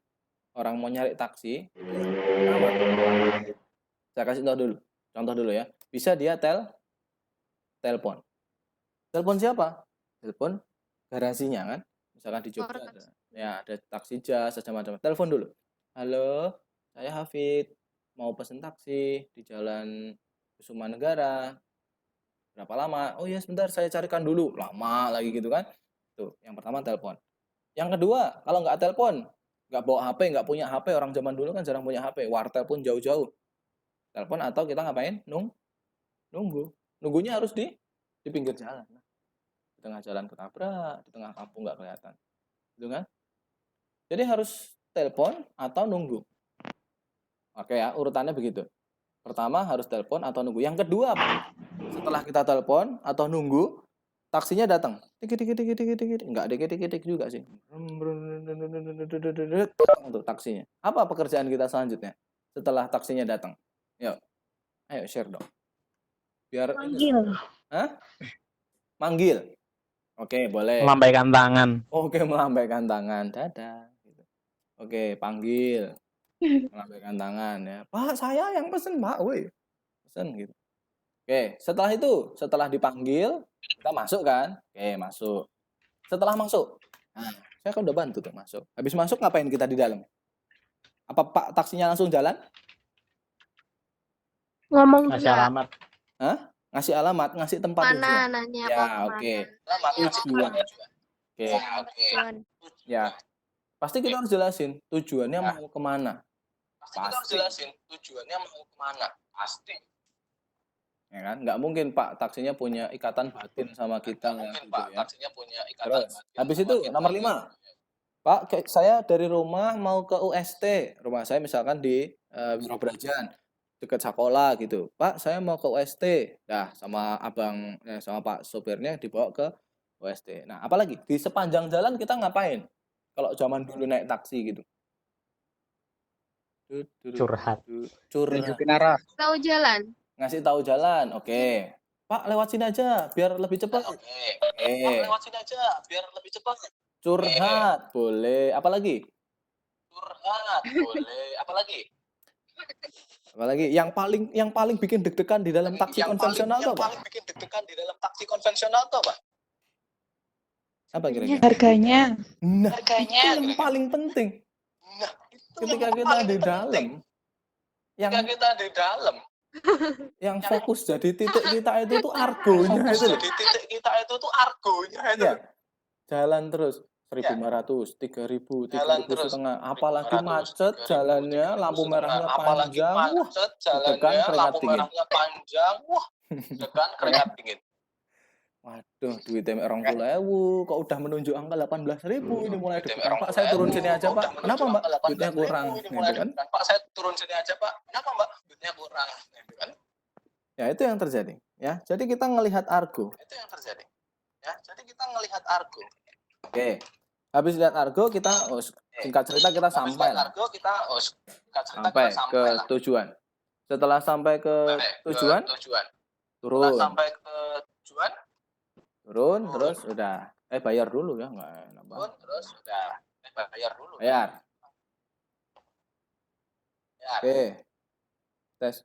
Orang mau nyari taksi, pertama, saya kasih tahu dulu. Contoh dulu ya. Bisa dia telepon. Telepon siapa? Telepon garasinya kan. Misalkan di Jogja ada. Ya, ada taksi jas, macam-macam. Telepon dulu. Halo, saya Hafid. Mau pesen taksi di Jalan Kusuma Negara. Berapa lama? Oh ya sebentar saya carikan dulu. Lama lagi gitu kan. Tuh, yang pertama telepon. Yang kedua, kalau nggak telepon, nggak bawa HP, nggak punya HP, orang zaman dulu kan jarang punya HP, wartel pun jauh-jauh. Telepon atau kita ngapain? Nunggu. Nunggunya harus di pinggir jalan. Di tengah jalan ketabrak, di tengah kampung nggak kelihatan. Gitu kan? Jadi harus telepon atau nunggu. Oke ya, urutannya begitu. Pertama harus telepon atau nunggu. Yang kedua apa? Setelah kita telepon atau nunggu, taksinya datang. Dikit. Enggak dikit juga sih. Untuk taksinya. Apa pekerjaan kita selanjutnya setelah taksinya datang? Yuk, ayo share dong. Biar Manggil. Hah? Manggil. Oke, boleh. Melambaikan tangan. Oke, melambaikan tangan. Dadah. Oke, panggil. Melambaikan tangan ya. Pak, saya yang pesen, Pak. Woi. Pesen gitu. Oke, setelah dipanggil, kita masuk kan? Oke, masuk. Setelah masuk, nah, saya kan udah bantu tuh masuk. Habis masuk ngapain kita di dalam? Apa Pak taksinya langsung jalan? Ngomong Ngasih juga. alamat. Hah? Ngasih alamat, ngasih tempat Mana tujuan. nanya Ya, mau oke. kemana. Tujuan. Oke. Tujuan. Ya. Pasti kita harus jelasin tujuannya mau kemana. Pasti. Pasti. Ya kan? Nggak mungkin Pak taksinya punya ikatan batin sama kita gitu ya. Terus, habis itu nomor 5. Pak, saya dari rumah mau ke UST. Rumah saya misalkan di Wirobrajan, dekat sekolah gitu. Pak, saya mau ke UST. Nah, sama sama Pak sopirnya dibawa ke UST. Nah, apalagi di sepanjang jalan kita ngapain? Kalau zaman dulu naik taksi gitu. Curhat. Tunjukin arah. Tahu jalan. Ngasih tahu jalan. Oke. Pak, lewat sini aja biar lebih cepat. Oke. Curhat, boleh. Apalagi? Apalagi? Yang paling bikin deg-degan di dalam taksi konvensional tuh apa? Apa kira-kira? Harganya. Nah, itu yang paling penting. Ketika kita di dalam, yang fokus jadi titik kita itu tuh argonya itu loh. Ya, jalan terus 1.500, 3.000, 3.500, apalagi macet jalannya, lampu merahnya panjang, wah, tekan keringat dingin. Waduh, duitnya mek 20.000, kok udah menunjuk angka 18.000 ini mulai deg-degan. Pak, saya turun sini aja, Pak. Kenapa, Mbak? Duitnya kurang, gitu kan? Pak, saya turun sini aja, Pak. Kenapa, Mbak? Duitnya kurang, gitu kan? Ya, itu yang terjadi, ya. Jadi kita ngelihat argo. Itu yang terjadi. Ya, jadi kita ngelihat argo. Oke. Habis lihat argo kita singkat cerita kita Habis sampai lihat lah. argo kita singkat cerita Sampai kita ke sampai lah. tujuan. Setelah sampai ke tujuan, Setelah turun. sampai ke tujuan, Turun terus udah bayar dulu ya, enggak enak banget. terus udah bayar dulu. Bayar. Ya. Oke. Tes.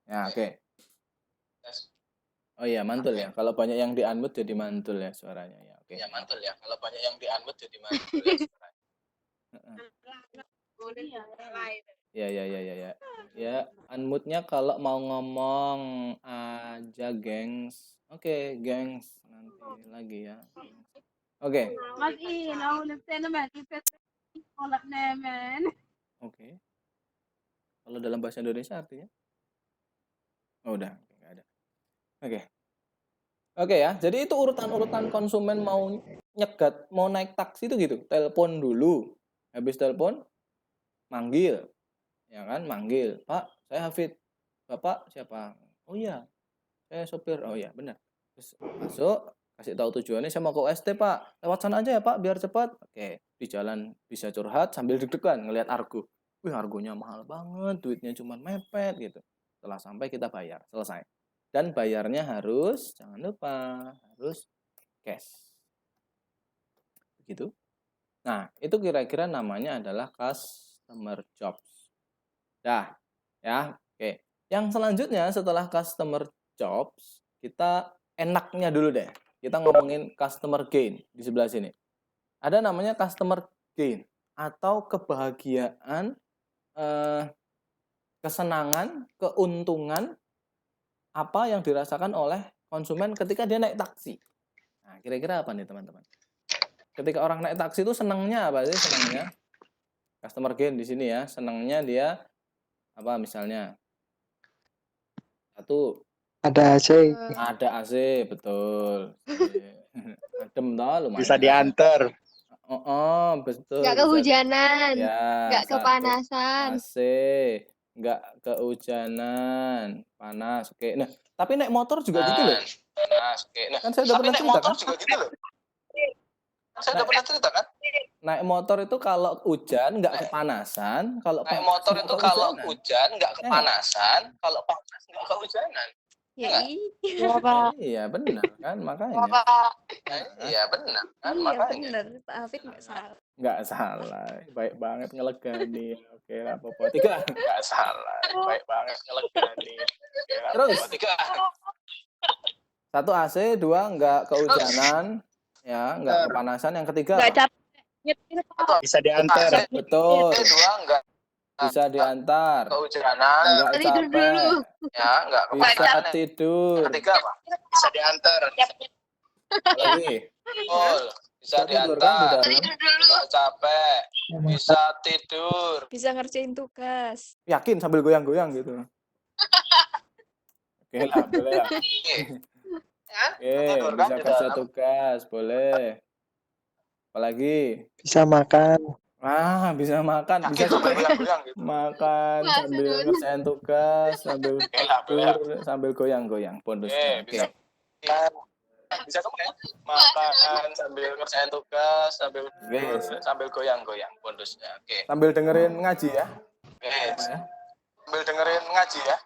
Ya, oke. Tes. Oh iya, mantul ya. Kalau banyak yang di-unmute jadi mantul ya suaranya ya. Oke. Ya mantul ya. Kalau banyak yang di-unmute jadi mantul ya suaranya. Ya. Ya, unmute-nya kalau mau ngomong aja, gengs. Oke, gengs. Nanti lagi ya. Oke. Oke. Kalau dalam bahasa Indonesia artinya? Oh, udah. Nggak ada. Oke. Oke ya. Jadi itu urutan-urutan konsumen mau nyegat, mau naik taksi itu gitu. Telepon dulu. Habis telepon, manggil. Ya kan, manggil. Pak, saya Hafid. Bapak siapa? Oh iya, saya sopir. Oh iya, benar. Terus masuk, kasih tahu tujuannya, saya mau ke UST, Pak. Lewat sana aja ya, Pak, biar cepat. Oke, di jalan bisa curhat sambil deg-degan ngelihat argo. Wih, argonya mahal banget, duitnya cuma mepet gitu. Setelah sampai kita bayar, selesai. Dan bayarnya harus, jangan lupa, harus cash. Begitu. Nah, itu kira-kira namanya adalah customer jobs. Dah, ya, oke. Yang selanjutnya setelah customer jobs, kita enaknya dulu deh. Kita ngomongin customer gain di sebelah sini. Ada namanya customer gain atau kebahagiaan, kesenangan, keuntungan apa yang dirasakan oleh konsumen ketika dia naik taksi. Nah, kira-kira apa nih teman-teman? Ketika orang naik taksi itu senangnya apa sih? Senangnya customer gain di sini ya. Senangnya dia apa misalnya? Satu, Ada AC. ada AC, betul. Adem toh, lumayan. Bisa diantar. Betul. Nggak kehujanan, Ya, nggak satu. kepanasan. AC, nggak kehujanan, panas. Oke. Nah, tapi naik motor juga gitu loh. Panas. Oke. Nah, Kan saya udah pernah cerita kan? juga gitu loh. Saya udah pernah cerita kan? Naik motor itu kalau hujan nggak kepanasan, kalau Naik panas motor nggak itu kalau kehujanan. hujan nggak kepanasan, kalau panas nggak kehujanan. Ya, Iya, Pak. Iya, benar kan? Makanya. Iya benar kan? iya Makanya. bener. Pak Hafid nggak salah. Nggak salah. Baik banget ngelegani. Oke, lah, apa-apa. 3. Nggak salah. Baik banget ngelegani. Terus. 3. 1 AC, 2 nggak kehujanan, ya, nggak kepanasan. Yang ketiga Nggak apa? capek. Bisa diantar. Betul. 2 nggak Bisa diantar. kehujanan. Nggak Tidur capek. dulu. Ya nggak Bisa kehujanan. tidur. Ketiga apa? Bisa diantar. Lagi. Betul. Bisa tidur kan di diantar. dalam. Nggak capek. Bisa tidur. Bisa ngerjain tugas. Yakin sambil goyang-goyang gitu. Oke lah, boleh lah. Oke, Tidur kan bisa di kerja dalam. tugas, boleh. Apalagi? Bisa makan. Bisa makan, bisa Sambil goyang-goyang gitu. makan sambil ngerjain tugas, sambil tidur, sambil goyang-goyang. Bonus. Oke. Bisa kamu ya? Makan sambil ngerjain tugas, sambil sambil goyang-goyang. Bonusnya. Oke. Sambil dengerin ngaji ya. Oke. Ya. Sambil dengerin ngaji ya.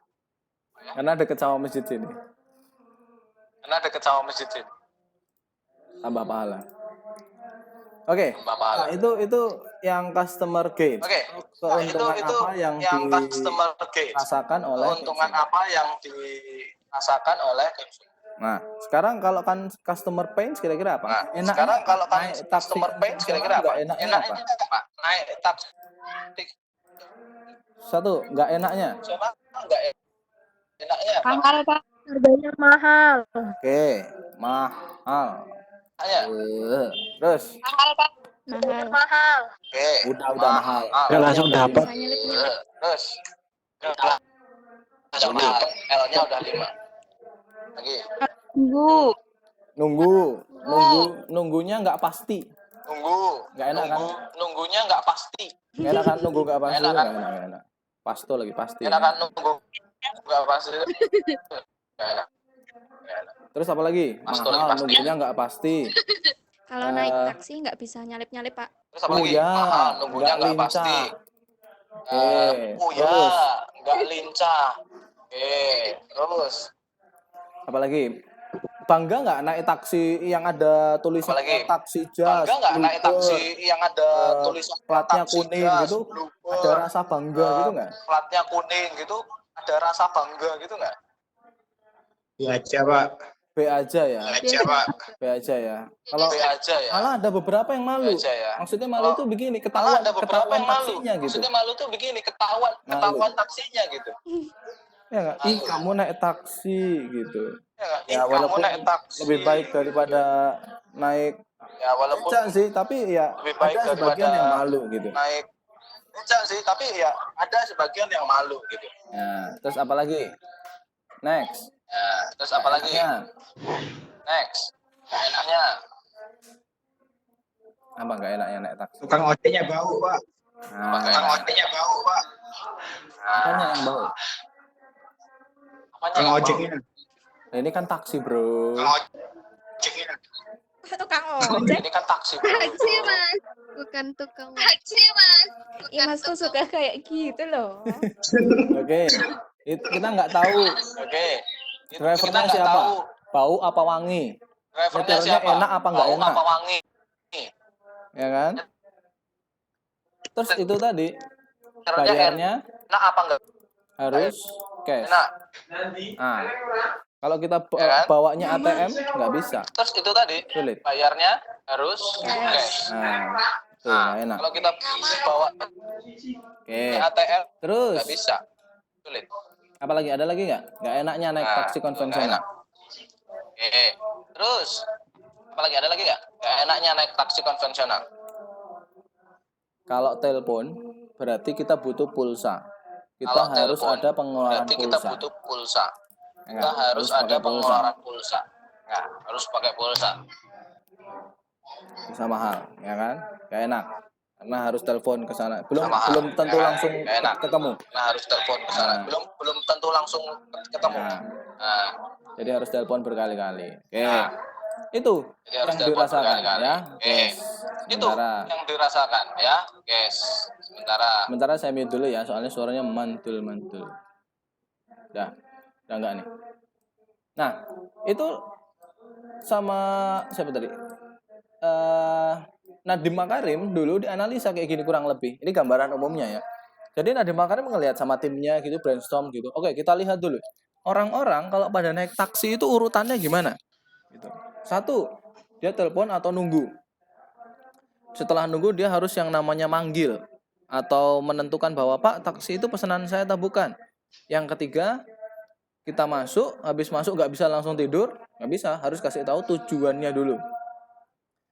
Karena deket sama masjid sini. Karena deket sama masjid sini. Tambah pahala. Oke. Tambah pahala. Nah, itu yang customer gain. Oke. Keuntungan apa yang customer gain. dirasakan oleh Keuntungan konsumen. apa yang dirasakan oleh konsumen. Nah, sekarang kalau kan customer pains kira-kira apa? Nah, Enaknya sekarang apa? kalau kan Naik taksi customer pains kira-kira apa? nggak enaknya apa? apa? Naik taksi. 1, nggak enaknya. Coba enggak enaknya apa? Mahal Pak. Harganya mahal. Oke, mahal. Enaknya. Terus Mahal, Pak. Mahal. Oke. udah mahal. Nggak langsung dapat. Bisa nyelip-nyelip. Terus langsung mahal. L-nya udah 5. Lagi. Tunggu. Nunggunya nggak pasti. Nggak enak kan? Nunggunya nggak pasti. Nggak enak kan nunggu nggak pasti? Nggak enak kan? Nggak enak. Pasto lagi pasti. Enak kan nunggu nggak pasti. Nggak enak. Nggak enak. Terus apa lagi? Pasto lagi Mahal, pasti. nunggunya nggak pasti. Kalau naik taksi nggak bisa nyalip-nyalip, Pak. Terus apa lagi? Ya, Mahal, nunggunya nggak pasti. lincah. Oke, Ya, terus nggak lincah. Oke, terus apa lagi? Bangga nggak naik taksi yang ada tulisan Apa lagi? taksi jas, bangga nggak naik Bluebird, taksi yang ada tulisan platnya taksi kuning gas, gitu? Bluebird, Ada rasa bangga gitu nggak? platnya kuning gitu, ada rasa bangga gitu nggak? Ya aja, Pak. B aja ya, Aja Pak, B aja ya. Kalau B aja ya. malah ada beberapa yang B malu. aja ya. Maksudnya malu Kalau- itu begini, Malah ketahuan ada beberapa yang malu. taksinya gitu. Maksudnya malu tuh begini, ketahuan taksinya gitu. Ya nggak? Ih, kamu naik taksi gitu. Ya, nggak? Ya Ih, kamu walaupun naik taksi. lebih baik daripada naik Ya walaupun becak sih, tapi ya lebih baik ada sebagian daripada yang malu gitu. naik becak sih, tapi ya ada sebagian yang malu gitu. Nah, terus apa lagi? Next. Nah, terus apa lagi? Ya, Next. Enaknya apa nggak enaknya naik taksi? Tukang ojeknya bau, Pak. Nah, tukang ojeknya bau, Pak. apanya yang bau? Apanya Tukang yang bau? ojeknya. Nah, ini kan taksi bro. Tukang ojeknya. Tukang ojek. Ini kan taksi, bro. Taksi mas, bukan tukang. Taksi mas. Iya, Mas tuh suka kayak gitu loh. Oke. Kita nggak tahu Oke. drivernya Kita nggak siapa. tahu Bau apa wangi? drivernya Nyetirnya siapa. enak apa nggak Bau enak? apa wangi? Ya kan? Terus itu tadi Nyetirnya bayarnya enak apa enggak? harus cash. Enak. Nah, kalau kita Ya kan? bawanya ATM nggak bisa, Terus itu tadi sulit. bayarnya harus cash. Nah, tuh Nah, nggak enak. kalau kita bawa Oke. ATM Terus nggak bisa. Sulit. apalagi ada lagi nggak? Nggak enaknya naik Nah, taksi nggak konvensional. enak. Oke. Terus apalagi ada lagi nggak? Nggak enaknya naik taksi konvensional. Kalau telepon berarti kita butuh pulsa. Kita Kalau harus telepon, ada pengeluaran berarti kita pulsa. butuh pulsa. Ya Kita nggak? harus ada pakai pulsa. pengeluaran pulsa. Nah, harus pakai pulsa. Bisa mahal, ya kan? Gak enak. Karena harus telepon ke sana. Belum Sama hal, belum tentu ya kan? langsung Nggak enak. ketemu. Nah, harus telepon ke sana. Nah. Belum tentu langsung ketemu. Nah, Nah, jadi harus telepon berkali-kali. Oke. Nah. Itu jadi harus yang telepon dirasakan berkali-kali. ya. Oke. Itu Sementara yang dirasakan ya, guys. Sementara saya mute dulu ya, soalnya suaranya mantul-mantul. Udah enggak nih. Nah, itu sama siapa tadi? Nadiem Makarim dulu dianalisa kayak gini kurang lebih. Ini gambaran umumnya ya. Jadi Nadiem Makarim ngelihat sama timnya gitu, brainstorm gitu. Oke, kita lihat dulu. Orang-orang kalau pada naik taksi itu urutannya gimana? Gitu. Satu, dia telepon atau nunggu. Setelah nunggu dia harus yang namanya manggil atau menentukan bahwa Pak, taksi itu pesanan saya atau bukan. Yang ketiga, kita masuk, habis masuk nggak bisa langsung tidur, nggak bisa, harus kasih tahu tujuannya dulu.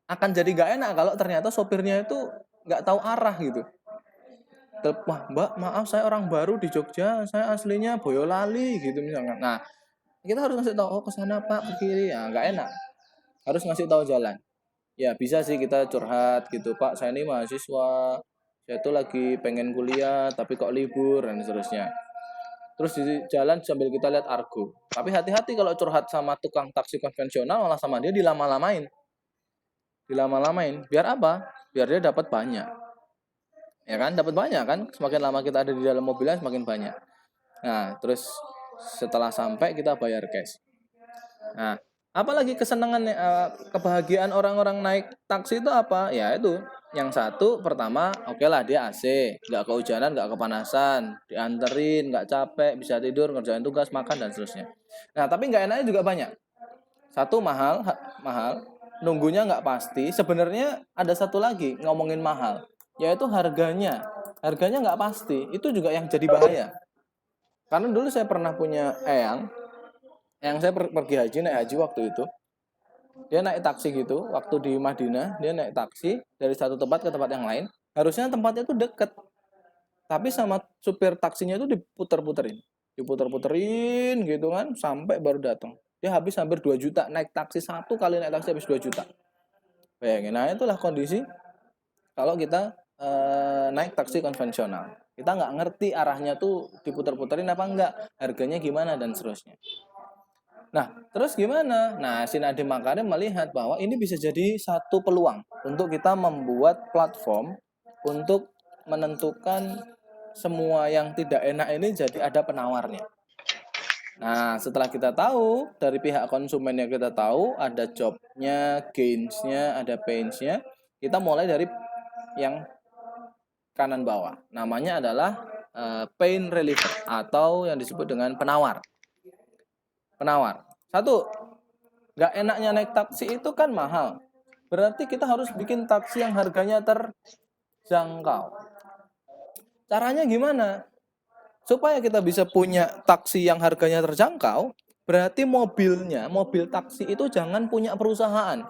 Akan jadi nggak enak kalau ternyata sopirnya itu nggak tahu arah gitu. Wah, Mbak, maaf saya orang baru di Jogja, saya aslinya Boyolali gitu misalnya. Nah, kita harus ngasih tahu, oh ke sana Pak, ke kiri. Ya, nggak enak. Harus ngasih tahu jalan. Ya, bisa sih kita curhat gitu, Pak, saya ini mahasiswa. Saya tuh lagi pengen kuliah tapi kok libur dan seterusnya. Terus di jalan sambil kita lihat argo. Tapi hati-hati kalau curhat sama tukang taksi konvensional malah sama dia dilama-lamain. Biar apa? Biar dia dapat banyak. Ya kan? Dapat banyak kan? Semakin lama kita ada di dalam mobilnya semakin banyak. Nah, terus setelah sampai kita bayar cash. Nah, apalagi kesenangan kebahagiaan orang-orang naik taksi itu apa? Ya itu. Yang satu pertama, oke lah dia AC, nggak kehujanan, nggak kepanasan, dianterin, nggak capek, bisa tidur, ngerjain tugas, makan dan seterusnya. Nah, tapi nggak enaknya juga banyak. Satu mahal, nunggunya nggak pasti. Sebenarnya ada satu lagi ngomongin mahal, yaitu harganya. Harganya nggak pasti. Itu juga yang jadi bahaya. Karena dulu saya pernah punya eyang saya pergi haji, naik haji waktu itu. Dia naik taksi gitu, waktu di Madinah, dia naik taksi dari satu tempat ke tempat yang lain. Harusnya tempatnya itu deket. Tapi sama supir taksinya itu diputer-puterin gitu kan, sampai baru datang. dia habis hampir 2 juta naik taksi, 1 kali naik taksi habis 2 juta. Bayangin, nah itulah kondisi kalau kita naik taksi konvensional. Kita nggak ngerti arahnya tuh diputer-puterin apa enggak, harganya gimana dan seterusnya. Nah, terus gimana? Nah, si Nadiem Makarim melihat bahwa ini bisa jadi satu peluang untuk kita membuat platform untuk menentukan semua yang tidak enak ini jadi ada penawarnya. Nah, setelah kita tahu, dari pihak konsumen yang kita tahu, ada jobnya, gains-nya, ada pains-nya, kita mulai dari yang kanan bawah. Namanya adalah pain reliever atau yang disebut dengan penawar. Penawar. 1, nggak enaknya naik taksi itu kan mahal. Berarti kita harus bikin taksi yang harganya terjangkau. Caranya gimana? Supaya kita bisa punya taksi yang harganya terjangkau, berarti mobil taksi itu jangan punya perusahaan.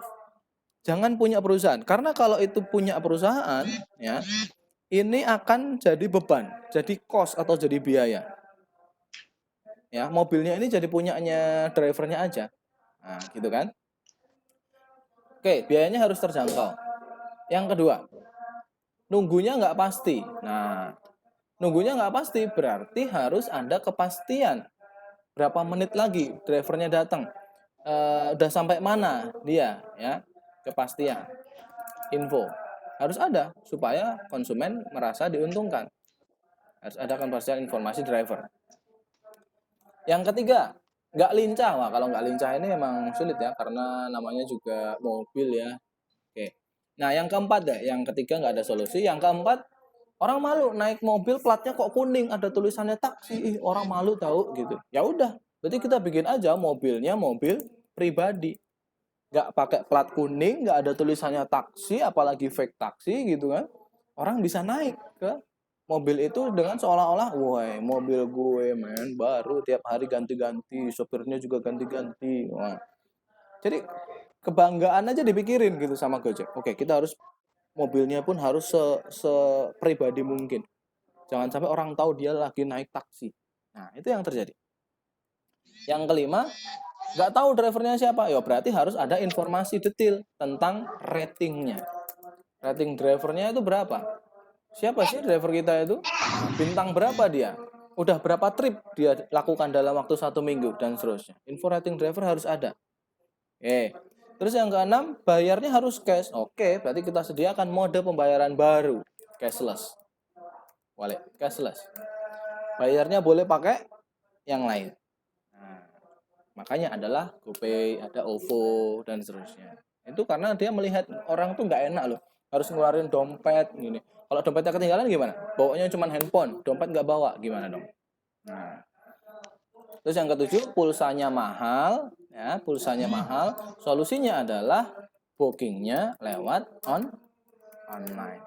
Jangan punya perusahaan. Karena kalau itu punya perusahaan, ya, ini akan jadi beban, jadi cost atau jadi biaya. Ya, mobilnya ini jadi punyanya drivernya aja. Nah, gitu kan? Oke, biayanya harus terjangkau. Yang kedua, nunggunya nggak pasti. Nah, nunggunya nggak pasti berarti harus ada kepastian. Berapa menit lagi drivernya datang? Udah sampai mana dia? Ya, kepastian. Info harus ada supaya konsumen merasa diuntungkan. Harus ada kepastian informasi driver. Yang ketiga, nggak lincah. Wah, kalau nggak lincah ini emang sulit ya, karena namanya juga mobil ya. Oke. Nah, yang keempat deh, yang ketiga nggak ada solusi. Yang keempat, orang malu naik mobil platnya kok kuning, ada tulisannya taksi. Orang malu tahu gitu. Ya udah, berarti kita bikin aja mobilnya mobil pribadi. Nggak pakai plat kuning, nggak ada tulisannya taksi, apalagi fake taksi gitu kan. Orang bisa naik ke mobil itu dengan seolah-olah, woi mobil gue men, baru tiap hari ganti-ganti, sopirnya juga ganti-ganti. Wah. Jadi kebanggaan aja dipikirin gitu sama Gojek. Oke, kita harus mobilnya pun harus sepribadi mungkin. Jangan sampai orang tahu dia lagi naik taksi. Nah, itu yang terjadi. Yang kelima, nggak tahu drivernya siapa. Ya berarti harus ada informasi detail tentang ratingnya. Rating drivernya itu berapa? Siapa sih driver kita itu? Bintang berapa dia? Udah berapa trip dia lakukan dalam waktu 1 minggu dan seterusnya. Info rating driver harus ada. Oke. Terus yang keenam, bayarnya harus cash. Oke, berarti kita sediakan mode pembayaran baru, cashless. Wallet, cashless. Bayarnya boleh pakai yang lain. Nah, makanya adalah GoPay, ada OVO dan seterusnya. Itu karena dia melihat orang tuh nggak enak loh, harus ngeluarin dompet gini. Kalau dompetnya ketinggalan gimana? Bawanya cuma handphone, dompet nggak bawa, gimana dong? Nah, terus yang ketujuh, pulsanya mahal, ya, pulsanya mahal. Solusinya adalah bookingnya lewat online.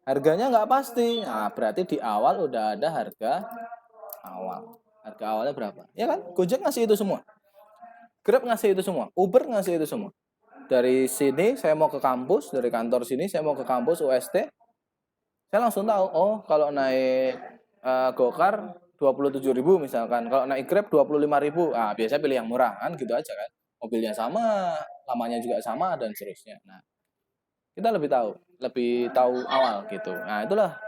Harganya nggak pasti, nah berarti di awal udah ada harga awal. Harga awalnya berapa? Ya kan, Gojek ngasih itu semua, Grab ngasih itu semua, Uber ngasih itu semua. Dari sini saya mau ke kampus, dari kantor sini saya mau ke kampus UST, saya langsung tahu, oh kalau naik Gokar 27.000 misalkan, kalau naik Grab 25.000. Ah, biasanya pilih yang murah kan, gitu aja kan. Mobilnya sama, lamanya juga sama dan seterusnya. Nah, kita lebih tahu awal gitu. Nah, itulah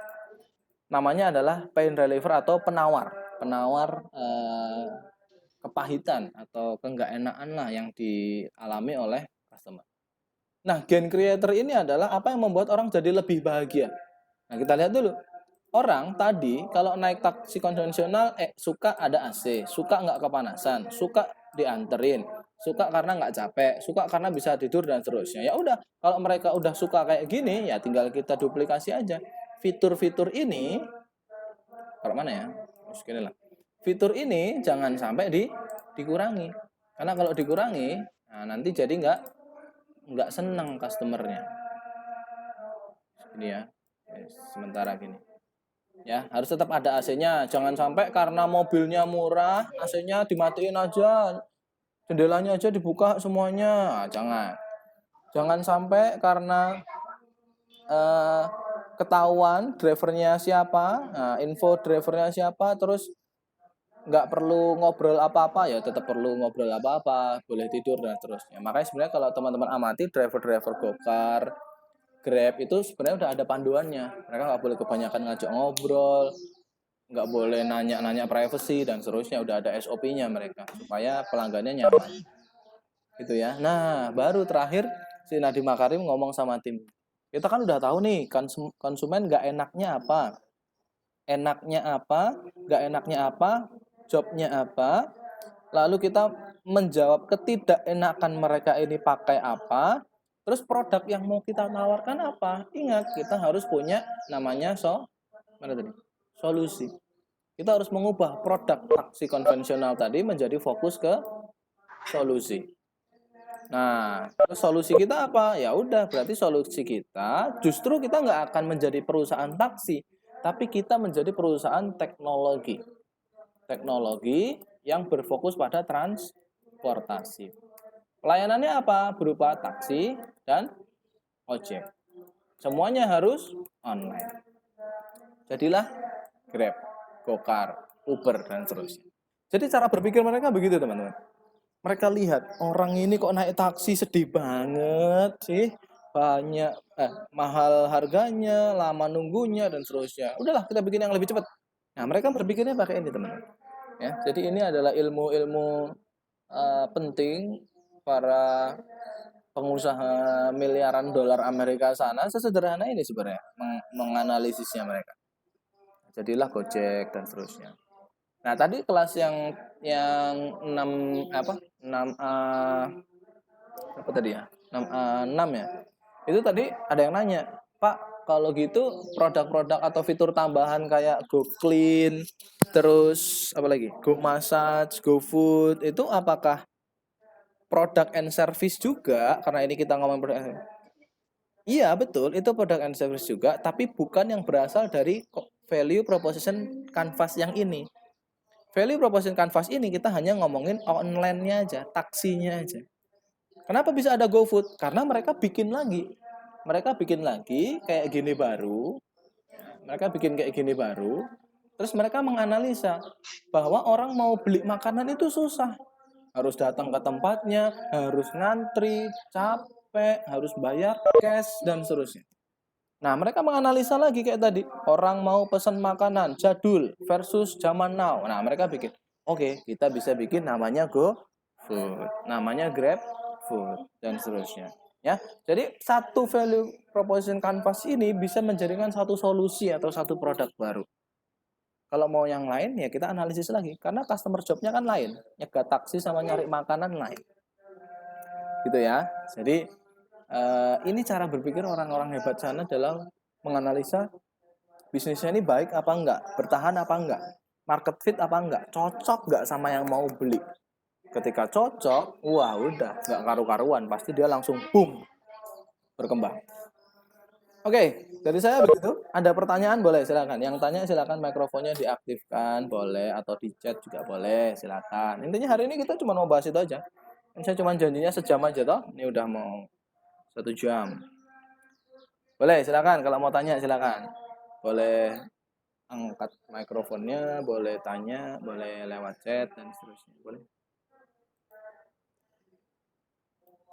namanya adalah pain reliever atau penawar kepahitan atau keenggak-enakan lah yang dialami oleh customer. Nah, gain creator ini adalah apa yang membuat orang jadi lebih bahagia. Nah, kita lihat dulu. Orang tadi kalau naik taksi konvensional suka ada AC, suka nggak kepanasan, suka dianterin, suka karena nggak capek, suka karena bisa tidur dan seterusnya. Ya udah, kalau mereka udah suka kayak gini, ya tinggal kita duplikasi aja. Fitur-fitur ini, kalau mana ya? Segini lah. Fitur ini jangan sampai dikurangi. Karena kalau dikurangi, nah nanti jadi nggak senang customernya. Ini ya, sementara gini. Ya, harus tetap ada AC-nya. Jangan sampai karena mobilnya murah, AC-nya dimatiin aja. Jendelanya aja dibuka semuanya. Nah, jangan sampai karena ketahuan drivernya siapa, info drivernya siapa, terus nggak perlu ngobrol apa-apa ya tetap perlu ngobrol apa-apa, boleh tidur dan terusnya. Makanya sebenarnya kalau teman-teman amati driver-driver Gokar, Grab itu sebenarnya udah ada panduannya. Mereka nggak boleh kebanyakan ngajak ngobrol, nggak boleh nanya-nanya privacy dan seterusnya. Udah ada SOP-nya mereka supaya pelanggannya nyaman. Gitu ya. Nah, baru terakhir si Nadiem Makarim ngomong sama tim. Kita kan udah tahu nih konsumen nggak enaknya apa, nggak enaknya apa, jobnya apa, lalu kita menjawab ketidakenakan mereka ini pakai apa, terus produk yang mau kita tawarkan apa. Ingat, kita harus punya namanya solusi. Kita harus mengubah produk taksi konvensional tadi menjadi fokus ke solusi. Nah, terus solusi kita apa? Ya udah, berarti solusi kita justru kita nggak akan menjadi perusahaan taksi, tapi kita menjadi perusahaan teknologi. Teknologi yang berfokus pada transportasi. Pelayanannya apa? Berupa taksi dan ojek. Semuanya harus online. Jadilah Grab, Gokar, Uber, dan seterusnya. Jadi cara berpikir mereka begitu, teman-teman. Mereka lihat orang ini kok naik taksi sedih banget sih, banyak mahal harganya, lama nunggunya dan seterusnya. Udahlah kita bikin yang lebih cepat. Nah mereka berpikirnya pakai ini teman-teman. Ya, jadi ini adalah ilmu-ilmu penting para pengusaha miliaran dolar Amerika sana. Sesederhana ini sebenarnya menganalisisnya mereka. Jadilah Gojek dan seterusnya. Nah, tadi kelas yang 6 6A apa tadi ya? 6A6 ya. Itu tadi ada yang nanya, "Pak, kalau gitu produk-produk atau fitur tambahan kayak Go Clean, terus apa lagi? Go Massage, Go Food itu apakah produk and service juga?" Karena ini kita ngomong produk and service. Iya, betul, itu produk and service juga, tapi bukan yang berasal dari value proposition Canvas yang ini. Value proposition Canvas ini kita hanya ngomongin online-nya aja, taksinya aja. Kenapa bisa ada GoFood? Karena mereka bikin lagi kayak gini baru. Mereka bikin kayak gini baru. Terus mereka menganalisa bahwa orang mau beli makanan itu susah. Harus datang ke tempatnya, harus ngantri, capek, harus bayar cash dan seterusnya. Nah, mereka menganalisa lagi kayak tadi. Orang mau pesan makanan jadul versus zaman now. Nah, mereka bikin, oke, kita bisa bikin namanya GoFood, namanya GrabFood, dan seterusnya. Ya, jadi satu value proposition Canvas ini bisa menjadikan satu solusi atau satu produk baru. Kalau mau yang lain, ya kita analisis lagi. Karena customer job-nya kan lain. Nyegat taksi sama nyari makanan lain. Gitu ya. Jadi, ini cara berpikir orang-orang hebat sana dalam menganalisa bisnisnya ini baik apa enggak, bertahan apa enggak, market fit apa enggak, cocok enggak sama yang mau beli. Ketika cocok, wah udah enggak karu-karuan, pasti dia langsung boom berkembang. Oke, dari saya begitu. Ada pertanyaan boleh silakan. Yang tanya silakan mikrofonnya diaktifkan boleh atau di chat juga boleh, silakan. Intinya hari ini kita cuma mau bahas itu aja. Saya cuma janjinya sejam aja toh. Ini udah mau 1 jam. Boleh, silakan. Kalau mau tanya, silakan. Boleh angkat mikrofonnya, boleh tanya, boleh lewat chat, dan seterusnya. Boleh.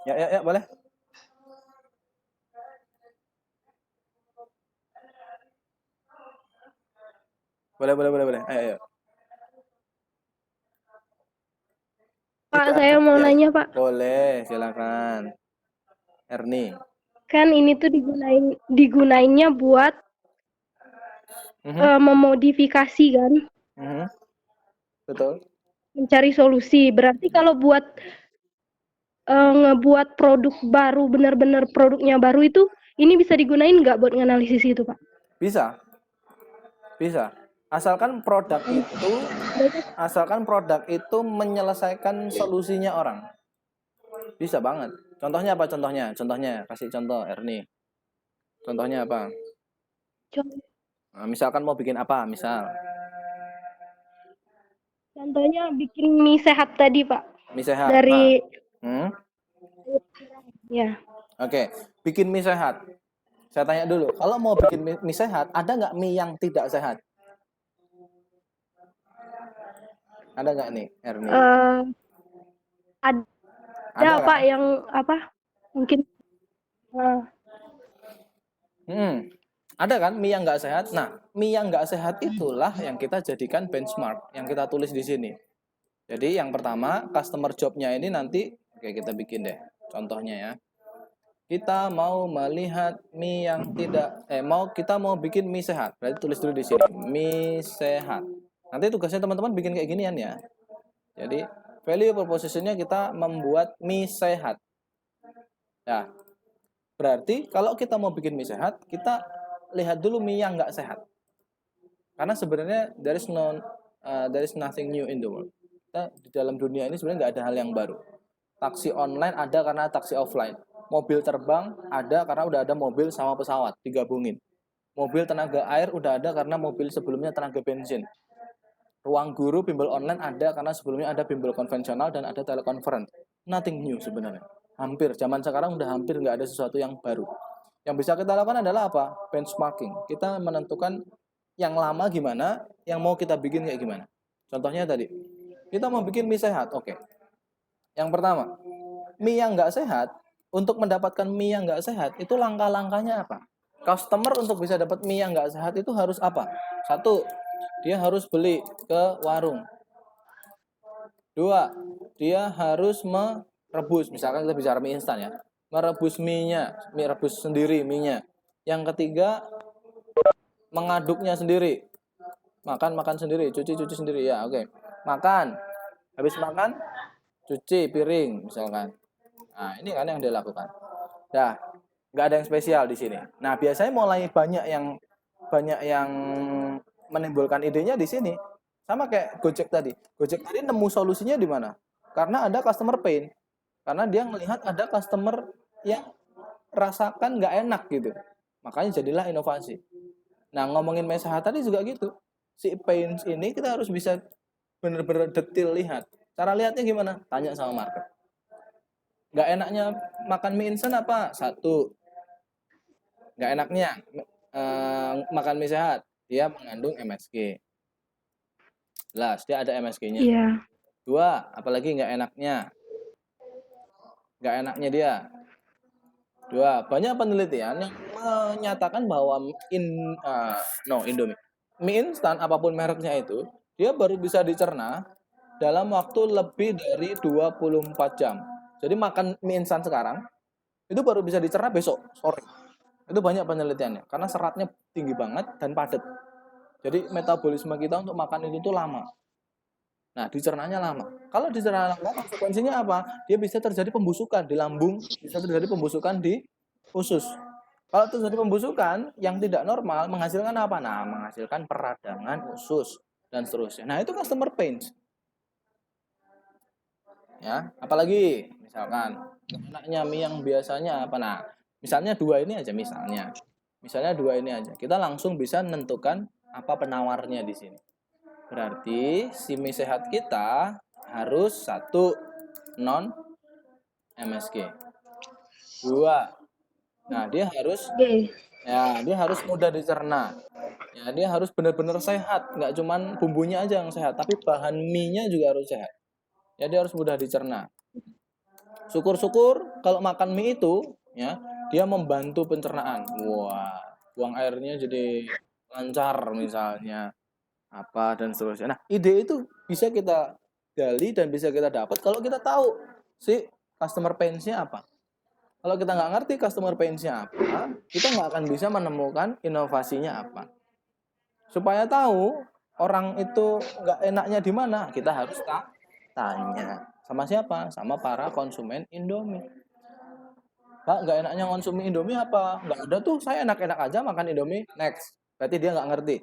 Ya, boleh. Boleh. Ayo. Pak, saya mau nanya, Pak. Boleh, silakan. Erni. Kan ini tuh digunainnya buat memodifikasi kan, Betul. mencari solusi. Berarti kalau buat ngebuat produk baru, benar-benar produknya baru itu, ini bisa digunain nggak buat nganalisis itu, Pak? Bisa. Asalkan produk itu menyelesaikan solusinya orang. Bisa banget. Contohnya apa contohnya? Kasih contoh, Erni. Contohnya apa? Nah, misalkan mau bikin apa, misal. Contohnya bikin mie sehat tadi, Pak. Mie sehat. Dari ya. Oke, bikin mie sehat. Saya tanya dulu, kalau mau bikin mie sehat, ada nggak mie yang tidak sehat? Ada nggak nih, Erni? Eh, ada Ada Pak kan? yang apa? Mungkin Ada kan mie yang nggak sehat? Nah, mie yang nggak sehat itulah yang kita jadikan benchmark, yang kita tulis di sini. Jadi yang pertama, customer job-nya ini nanti, oke kita bikin deh contohnya ya. Kita mau melihat mie yang kita mau bikin mie sehat. Berarti tulis dulu di sini, mie sehat. Nanti tugasnya teman-teman bikin kayak ginian ya. Jadi value proposition-nya kita membuat mie sehat. Ya, berarti kalau kita mau bikin mie sehat, kita lihat dulu mie yang nggak sehat. Karena sebenarnya there is nothing new in the world. Kita di dalam dunia ini sebenarnya nggak ada hal yang baru. Taksi online ada karena taksi offline. Mobil terbang ada karena udah ada mobil sama pesawat digabungin. Mobil tenaga air udah ada karena mobil sebelumnya tenaga bensin. Ruang guru bimbel online ada karena sebelumnya ada bimbel konvensional dan ada teleconference. Nothing new sebenarnya. Hampir zaman sekarang udah hampir nggak ada sesuatu yang baru. Yang bisa kita lakukan adalah apa? Benchmarking. Kita menentukan yang lama gimana, yang mau kita bikin kayak gimana. Contohnya tadi, kita mau bikin mie sehat. Oke. Yang pertama, mie yang nggak sehat, untuk mendapatkan mie yang nggak sehat, itu langkah-langkahnya apa? Customer untuk bisa dapat mie yang nggak sehat itu harus apa? Satu, dia harus beli ke warung. Dua, dia harus merebus. Misalkan kita bicara mie instan ya. Merebus mie-nya, mie rebus sendiri mie-nya. Yang ketiga, mengaduknya sendiri. Makan sendiri, cuci sendiri ya, oke. Makan. Habis makan, cuci piring misalkan. Nah, ini kan yang dia lakukan. Dah, nggak ada yang spesial di sini. Nah, biasanya mulai banyak yang menimbulkan idenya di sini. Sama kayak Gojek tadi. Gojek tadi nemu solusinya di mana? Karena ada customer pain. Karena dia melihat ada customer yang rasakan nggak enak gitu. Makanya jadilah inovasi. Nah, ngomongin mie sehat tadi juga gitu. Si pains ini kita harus bisa benar-benar detail lihat. Cara lihatnya gimana? Tanya sama market. Nggak enaknya makan mie instan apa? Satu, nggak enaknya makan mie sehat. Dia mengandung MSG. Jelas, dia ada MSG-nya. iya. Dua, apalagi nggak enaknya. Nggak enaknya dia. Dua, banyak penelitian yang menyatakan bahwa Indomie, mie instan apapun mereknya itu, dia baru bisa dicerna dalam waktu lebih dari 24 jam. Jadi makan mie instan sekarang, itu baru bisa dicerna besok sore. Itu banyak penelitiannya, karena seratnya tinggi banget dan padat. Jadi metabolisme kita untuk makan itu tuh lama. Nah, dicernanya lama. Kalau dicerna lama, konsekuensinya apa? Dia bisa terjadi pembusukan di lambung, bisa terjadi pembusukan di usus. Kalau terjadi pembusukan yang tidak normal, menghasilkan apa? Nah, menghasilkan peradangan usus dan seterusnya. Nah, itu customer pains. Ya, apalagi misalkan enaknya mie yang biasanya apa? Nah, misalnya dua ini aja misalnya. Misalnya dua ini aja. Kita langsung bisa menentukan apa penawarnya di sini. Berarti si mie sehat kita harus satu non MSG. Dua. Nah, dia harus mudah dicerna. Ya, dia harus benar-benar sehat, nggak cuman bumbunya aja yang sehat, tapi bahan mie-nya juga harus sehat. Ya, dia harus mudah dicerna. Syukur-syukur kalau makan mie itu, ya, dia membantu pencernaan. Wah, buang airnya jadi lancar misalnya. Apa dan seterusnya. Nah, ide itu bisa kita gali dan bisa kita dapat kalau kita tahu si customer pains-nya apa. Kalau kita nggak ngerti customer pains-nya apa, kita nggak akan bisa menemukan inovasinya apa. Supaya tahu orang itu nggak enaknya di mana, kita harus tanya. Sama siapa? Sama para konsumen Indomie. Pak, nggak enaknya konsumsi Indomie apa? Nggak ada tuh, saya enak-enak aja makan Indomie. Next. Berarti dia nggak ngerti.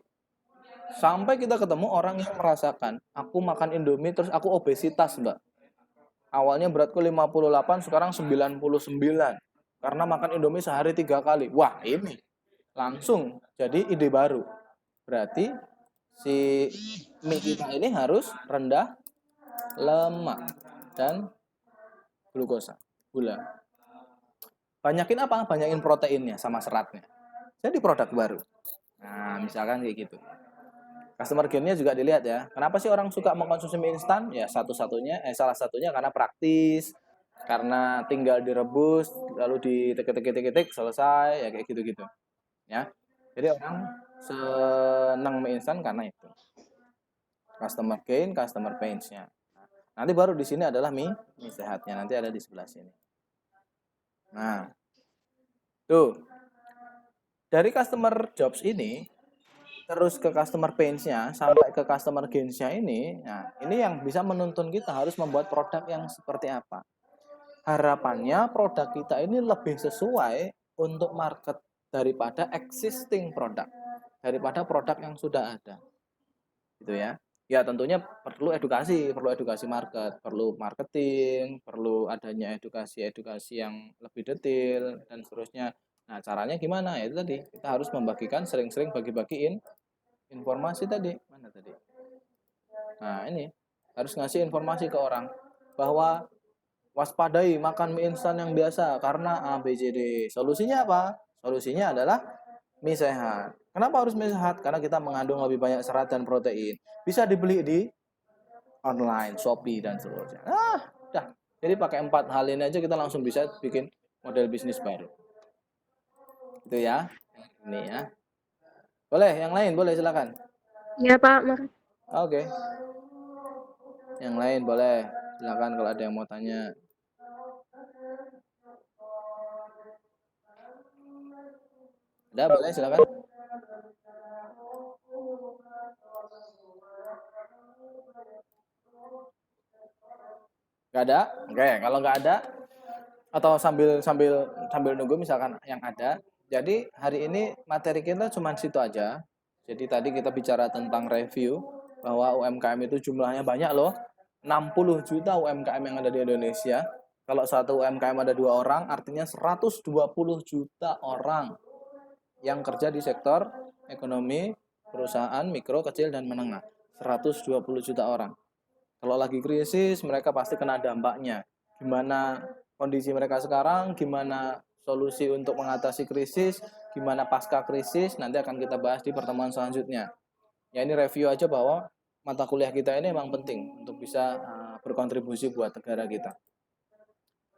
Sampai kita ketemu orang yang merasakan, aku makan Indomie terus aku obesitas, Mbak. Awalnya beratku 58, sekarang 99. Karena makan Indomie sehari 3 kali. Wah, ini langsung jadi ide baru. Berarti si mie kita ini harus rendah lemak dan glukosa, gula. Banyakin apa? Banyakin proteinnya sama seratnya. Jadi produk baru. Nah, misalkan kayak gitu. Customer gain-nya juga dilihat ya. Kenapa sih orang suka mengkonsumsi mie instan? Ya salah satunya karena praktis, karena tinggal direbus, lalu ditetik selesai, ya kayak gitu-gitu. Ya. Jadi orang senang mie instan karena itu. Customer gain, customer pains-nya. Nanti baru di sini adalah mie sehatnya. Nanti ada di sebelah sini. Nah, tuh. Dari customer jobs ini terus ke customer pains-nya sampai ke customer gains-nya ini. Nah, ini yang bisa menuntun kita harus membuat produk yang seperti apa. Harapannya produk kita ini lebih sesuai untuk market daripada existing produk, daripada produk yang sudah ada. Gitu ya. Ya tentunya perlu edukasi market, perlu marketing, perlu adanya edukasi yang lebih detail dan seterusnya. Nah, caranya gimana? Ya itu tadi, kita harus membagikan sering-sering bagi-bagiin informasi tadi. Mana tadi? Nah, ini harus ngasih informasi ke orang bahwa waspadai makan mie instan yang biasa karena A, B, C, D. Solusinya apa? Solusinya adalah mie sehat. Kenapa harus mie sehat? Karena kita mengandung lebih banyak serat dan protein. Bisa dibeli di online, Shopee, dan seterusnya. Udah. Jadi pakai 4 hal ini aja kita langsung bisa bikin model bisnis baru. Itu ya. Ini ya. Boleh, yang lain boleh silakan. Ya Pak, makasih. Oke. Yang lain boleh. Silakan kalau ada yang mau tanya. Ada, boleh silakan. Gak ada? Oke, kalau nggak ada atau sambil nunggu misalkan yang ada. Jadi hari ini materi kita cuma situ aja. Jadi tadi kita bicara tentang review bahwa UMKM itu jumlahnya banyak loh. 60 juta UMKM yang ada di Indonesia. Kalau satu UMKM ada 2 orang, artinya 120 juta orang yang kerja di sektor ekonomi, perusahaan mikro, kecil, dan menengah. 120 juta orang. Kalau lagi krisis, mereka pasti kena dampaknya. Gimana kondisi mereka sekarang, gimana solusi untuk mengatasi krisis, gimana pasca krisis, nanti akan kita bahas di pertemuan selanjutnya. Ya ini review aja bahwa mata kuliah kita ini memang penting untuk bisa berkontribusi buat negara kita.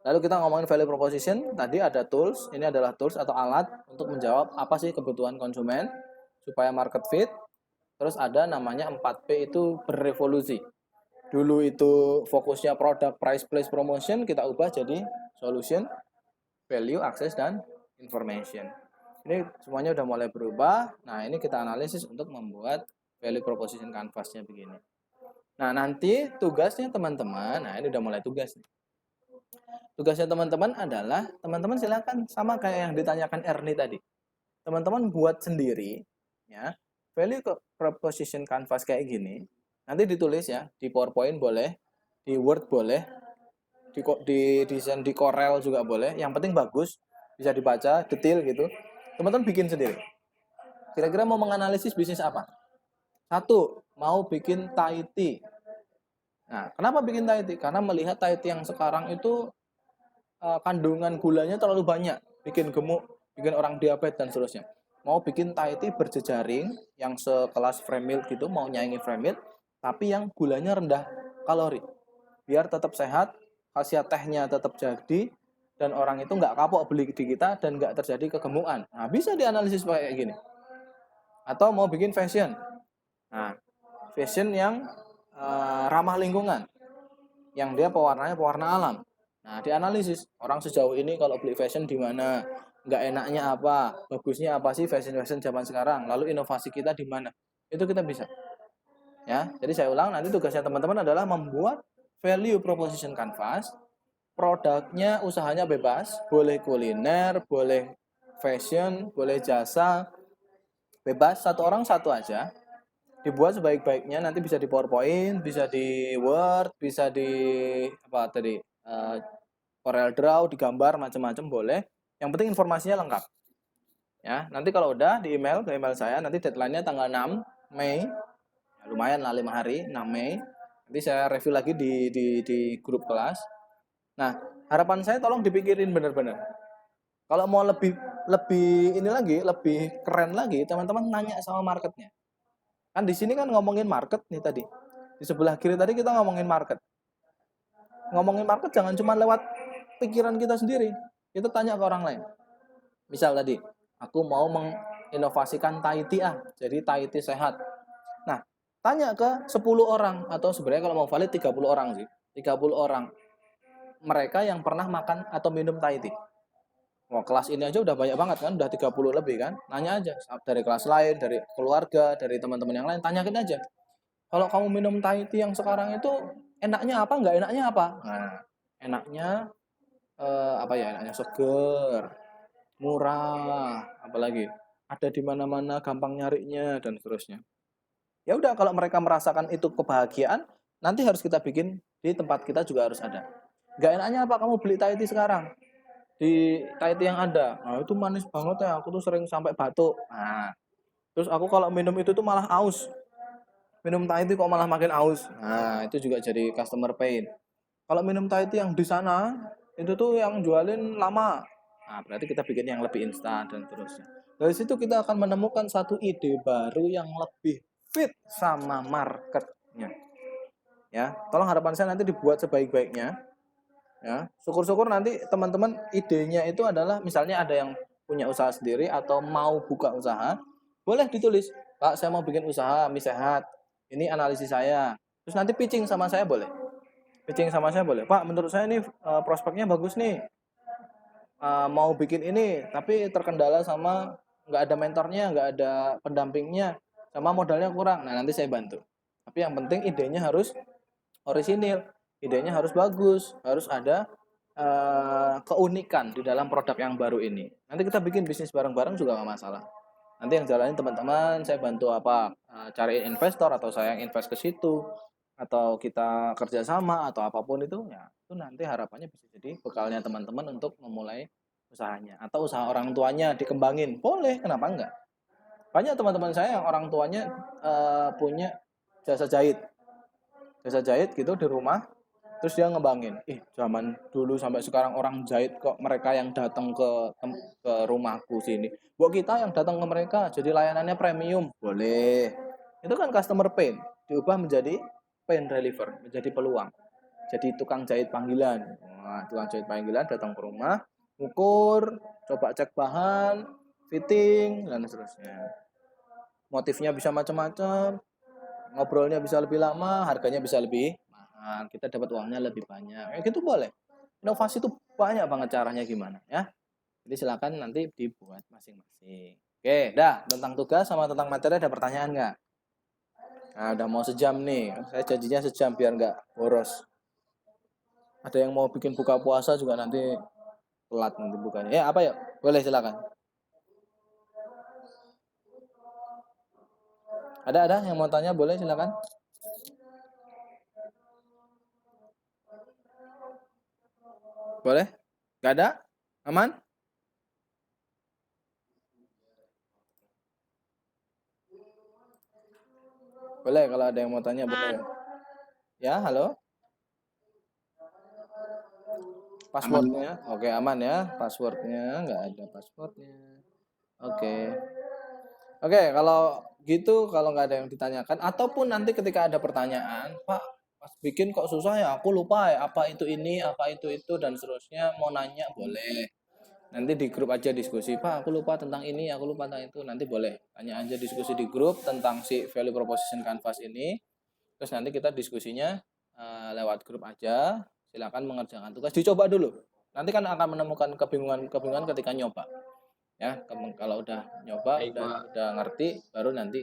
Lalu kita ngomongin value proposition, tadi ada tools, ini adalah tools atau alat untuk menjawab apa sih kebutuhan konsumen supaya market fit. Terus ada namanya 4P itu berevolusi. Dulu itu fokusnya produk, price, place, promotion, kita ubah jadi solution, value, access, dan information. Ini semuanya udah mulai berubah. Nah, ini kita analisis untuk membuat value proposition canvas-nya begini. Nah, nanti tugasnya teman-teman, nah ini udah mulai tugas. Tugasnya teman-teman adalah, teman-teman silakan sama kayak yang ditanyakan Ernie tadi. Teman-teman buat sendiri, ya, value proposition canvas kayak gini. Nanti ditulis ya, di PowerPoint boleh, di Word boleh, di desain di Corel juga boleh. Yang penting bagus, bisa dibaca, detail gitu. Teman-teman bikin sendiri. Kira-kira mau menganalisis bisnis apa? 1, mau bikin Thai tea. Nah, kenapa bikin Thai tea? Karena melihat Thai tea yang sekarang itu kandungan gulanya terlalu banyak, bikin gemuk, bikin orang diabetes dan seterusnya. Mau bikin Thai tea berjejaring yang sekelas Fremilk gitu, mau nyaingi Fremilk, tapi yang gulanya rendah kalori. Biar tetap sehat, khasiat tehnya tetap jadi, dan orang itu nggak kapok beli di kita dan nggak terjadi kegemukan. Nah, bisa dianalisis kayak gini. Atau mau bikin fashion. Nah, fashion yang ramah lingkungan, yang dia pewarnanya pewarna alam. Nah, dianalisis orang sejauh ini kalau beli fashion di mana, nggak enaknya apa, bagusnya apa sih fashion zaman sekarang, lalu inovasi kita di mana. Itu kita bisa. Ya, jadi saya ulang, nanti tugasnya teman-teman adalah membuat value proposition canvas. Produknya, usahanya bebas, boleh kuliner, boleh fashion, boleh jasa, bebas, satu orang satu aja. Dibuat sebaik-baiknya, nanti bisa di PowerPoint, bisa di Word, bisa di Corel Draw, digambar macam-macam boleh. Yang penting informasinya lengkap. Ya, nanti kalau udah di email ke email saya, nanti deadline-nya tanggal 6 Mei. Ya, lumayan lah 5 hari, 6 Mei. Nanti saya review lagi di grup kelas. Nah, harapan saya tolong dipikirin benar-benar. Kalau mau lebih ini lagi, lebih keren lagi, teman-teman nanya sama marketnya. Kan di sini kan ngomongin market nih tadi. Di sebelah kiri tadi kita ngomongin market. Ngomongin market jangan cuma lewat pikiran kita sendiri. Kita tanya ke orang lain. Misal tadi, aku mau menginovasikan Thai tea, jadi Thai tea sehat. Nah, tanya ke 10 orang, atau sebenarnya kalau mau valid 30 orang sih. 30 orang. Mereka yang pernah makan atau minum Thai tea. Wah, kelas ini aja udah banyak banget kan, udah 30 lebih kan. Nanya aja, dari kelas lain, dari keluarga, dari teman-teman yang lain, tanyakin aja. Kalau kamu minum Thai tea yang sekarang itu, enaknya apa, nggak enaknya apa? Nah, enaknya, apa ya, enaknya seger, murah, apalagi ada di mana-mana, gampang nyarinya dan seterusnya. Ya udah, kalau mereka merasakan itu kebahagiaan, nanti harus kita bikin di tempat kita juga harus ada. Gak enaknya apa kamu beli Thai tea sekarang di Thai tea yang ada? Nah, itu manis banget ya, aku tuh sering sampai batuk. Nah, terus aku kalau minum itu tuh malah aus. Minum Thai tea kok malah makin aus. Nah, itu juga jadi customer pain. Kalau minum Thai tea yang di sana, itu tuh yang jualin lama. Nah, berarti kita bikin yang lebih instan dan seterusnya. Dari situ kita akan menemukan satu ide baru yang lebih fit sama marketnya. Ya, tolong harapan saya nanti dibuat sebaik-baiknya. Ya, syukur-syukur nanti teman-teman idenya itu adalah misalnya ada yang punya usaha sendiri atau mau buka usaha, boleh ditulis, Pak, saya mau bikin usaha mie sehat. Ini analisis saya. Terus nanti pitching sama saya boleh. Pitching sama saya boleh. Pak, menurut saya ini prospeknya bagus nih. Mau bikin ini, tapi terkendala sama nggak ada mentornya, nggak ada pendampingnya, sama modalnya kurang. Nah, nanti saya bantu. Tapi yang penting idenya harus orisinil, idenya harus bagus, harus ada keunikan di dalam produk yang baru ini. Nanti kita bikin bisnis bareng-bareng juga nggak masalah. Nanti yang jalanin teman-teman, saya bantu apa, cari investor atau saya yang invest ke situ, atau kita kerjasama atau apapun itu, ya itu nanti harapannya bisa jadi bekalnya teman-teman untuk memulai usahanya atau usaha orang tuanya dikembangin, boleh, kenapa enggak? Banyak teman-teman saya yang orang tuanya punya jasa jahit gitu di rumah, terus dia ngembangin. Zaman dulu sampai sekarang orang jahit kok mereka yang datang ke rumahku sini. Buat kita yang datang ke mereka jadi layanannya premium, boleh. Itu kan customer pain diubah menjadi pain reliever, menjadi peluang. Jadi tukang jahit panggilan. Nah, tukang jahit panggilan datang ke rumah, ukur, coba cek bahan, fitting dan seterusnya. Motifnya bisa macam-macam, ngobrolnya bisa lebih lama, harganya bisa lebih mahal, kita dapat uangnya lebih banyak. Gitu boleh. Inovasi itu banyak banget caranya gimana ya. Jadi silakan nanti dibuat masing-masing. Oke, dah, tentang tugas sama tentang materi ada pertanyaan nggak? Nah, udah mau sejam nih. Saya janjinya sejam biar nggak boros. Ada yang mau bikin buka puasa juga nanti telat nanti bukanya. Ya, apa ya? Boleh silakan. Ada yang mau tanya, boleh silakan. Boleh? Gak ada? Aman? Boleh, kalau ada yang mau tanya boleh. Ya, halo? Passwordnya? Oke, aman ya. Passwordnya, nggak ada passwordnya. Oke, kalau gitu, kalau nggak ada yang ditanyakan, ataupun nanti ketika ada pertanyaan, Pak, pas bikin kok susah ya, aku lupa ya, apa itu ini, apa itu, dan seterusnya, mau nanya, boleh. Nanti di grup aja diskusi, Pak, aku lupa tentang ini, aku lupa tentang itu, nanti boleh. Tanya aja diskusi di grup tentang si value proposition canvas ini, terus nanti kita diskusinya lewat grup aja, silakan mengerjakan tugas, dicoba dulu. Nanti kan akan menemukan kebingungan ketika nyoba. Ya, kalau udah nyoba, udah ngerti, baru nanti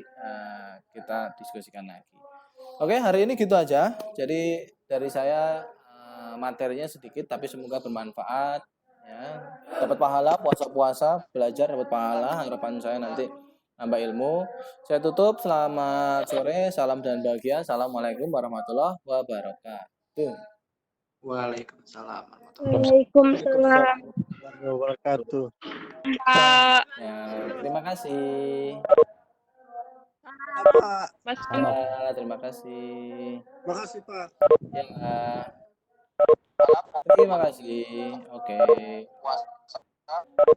kita diskusikan lagi. Oke, hari ini gitu aja. Jadi dari saya materinya sedikit, tapi semoga bermanfaat. Ya, dapat pahala puasa-puasa, belajar dapat pahala. Harapan saya nanti nambah ilmu. Saya tutup. Selamat sore, salam dan bahagia. Assalamualaikum warahmatullahi wabarakatuh. Waalaikumsalam. Waalaikumsalam. Wabarakatuh. Ya, terima kasih. Pak. Ya, terima kasih. Makasih, Pak. Ya, terima kasih. Oke. Puasa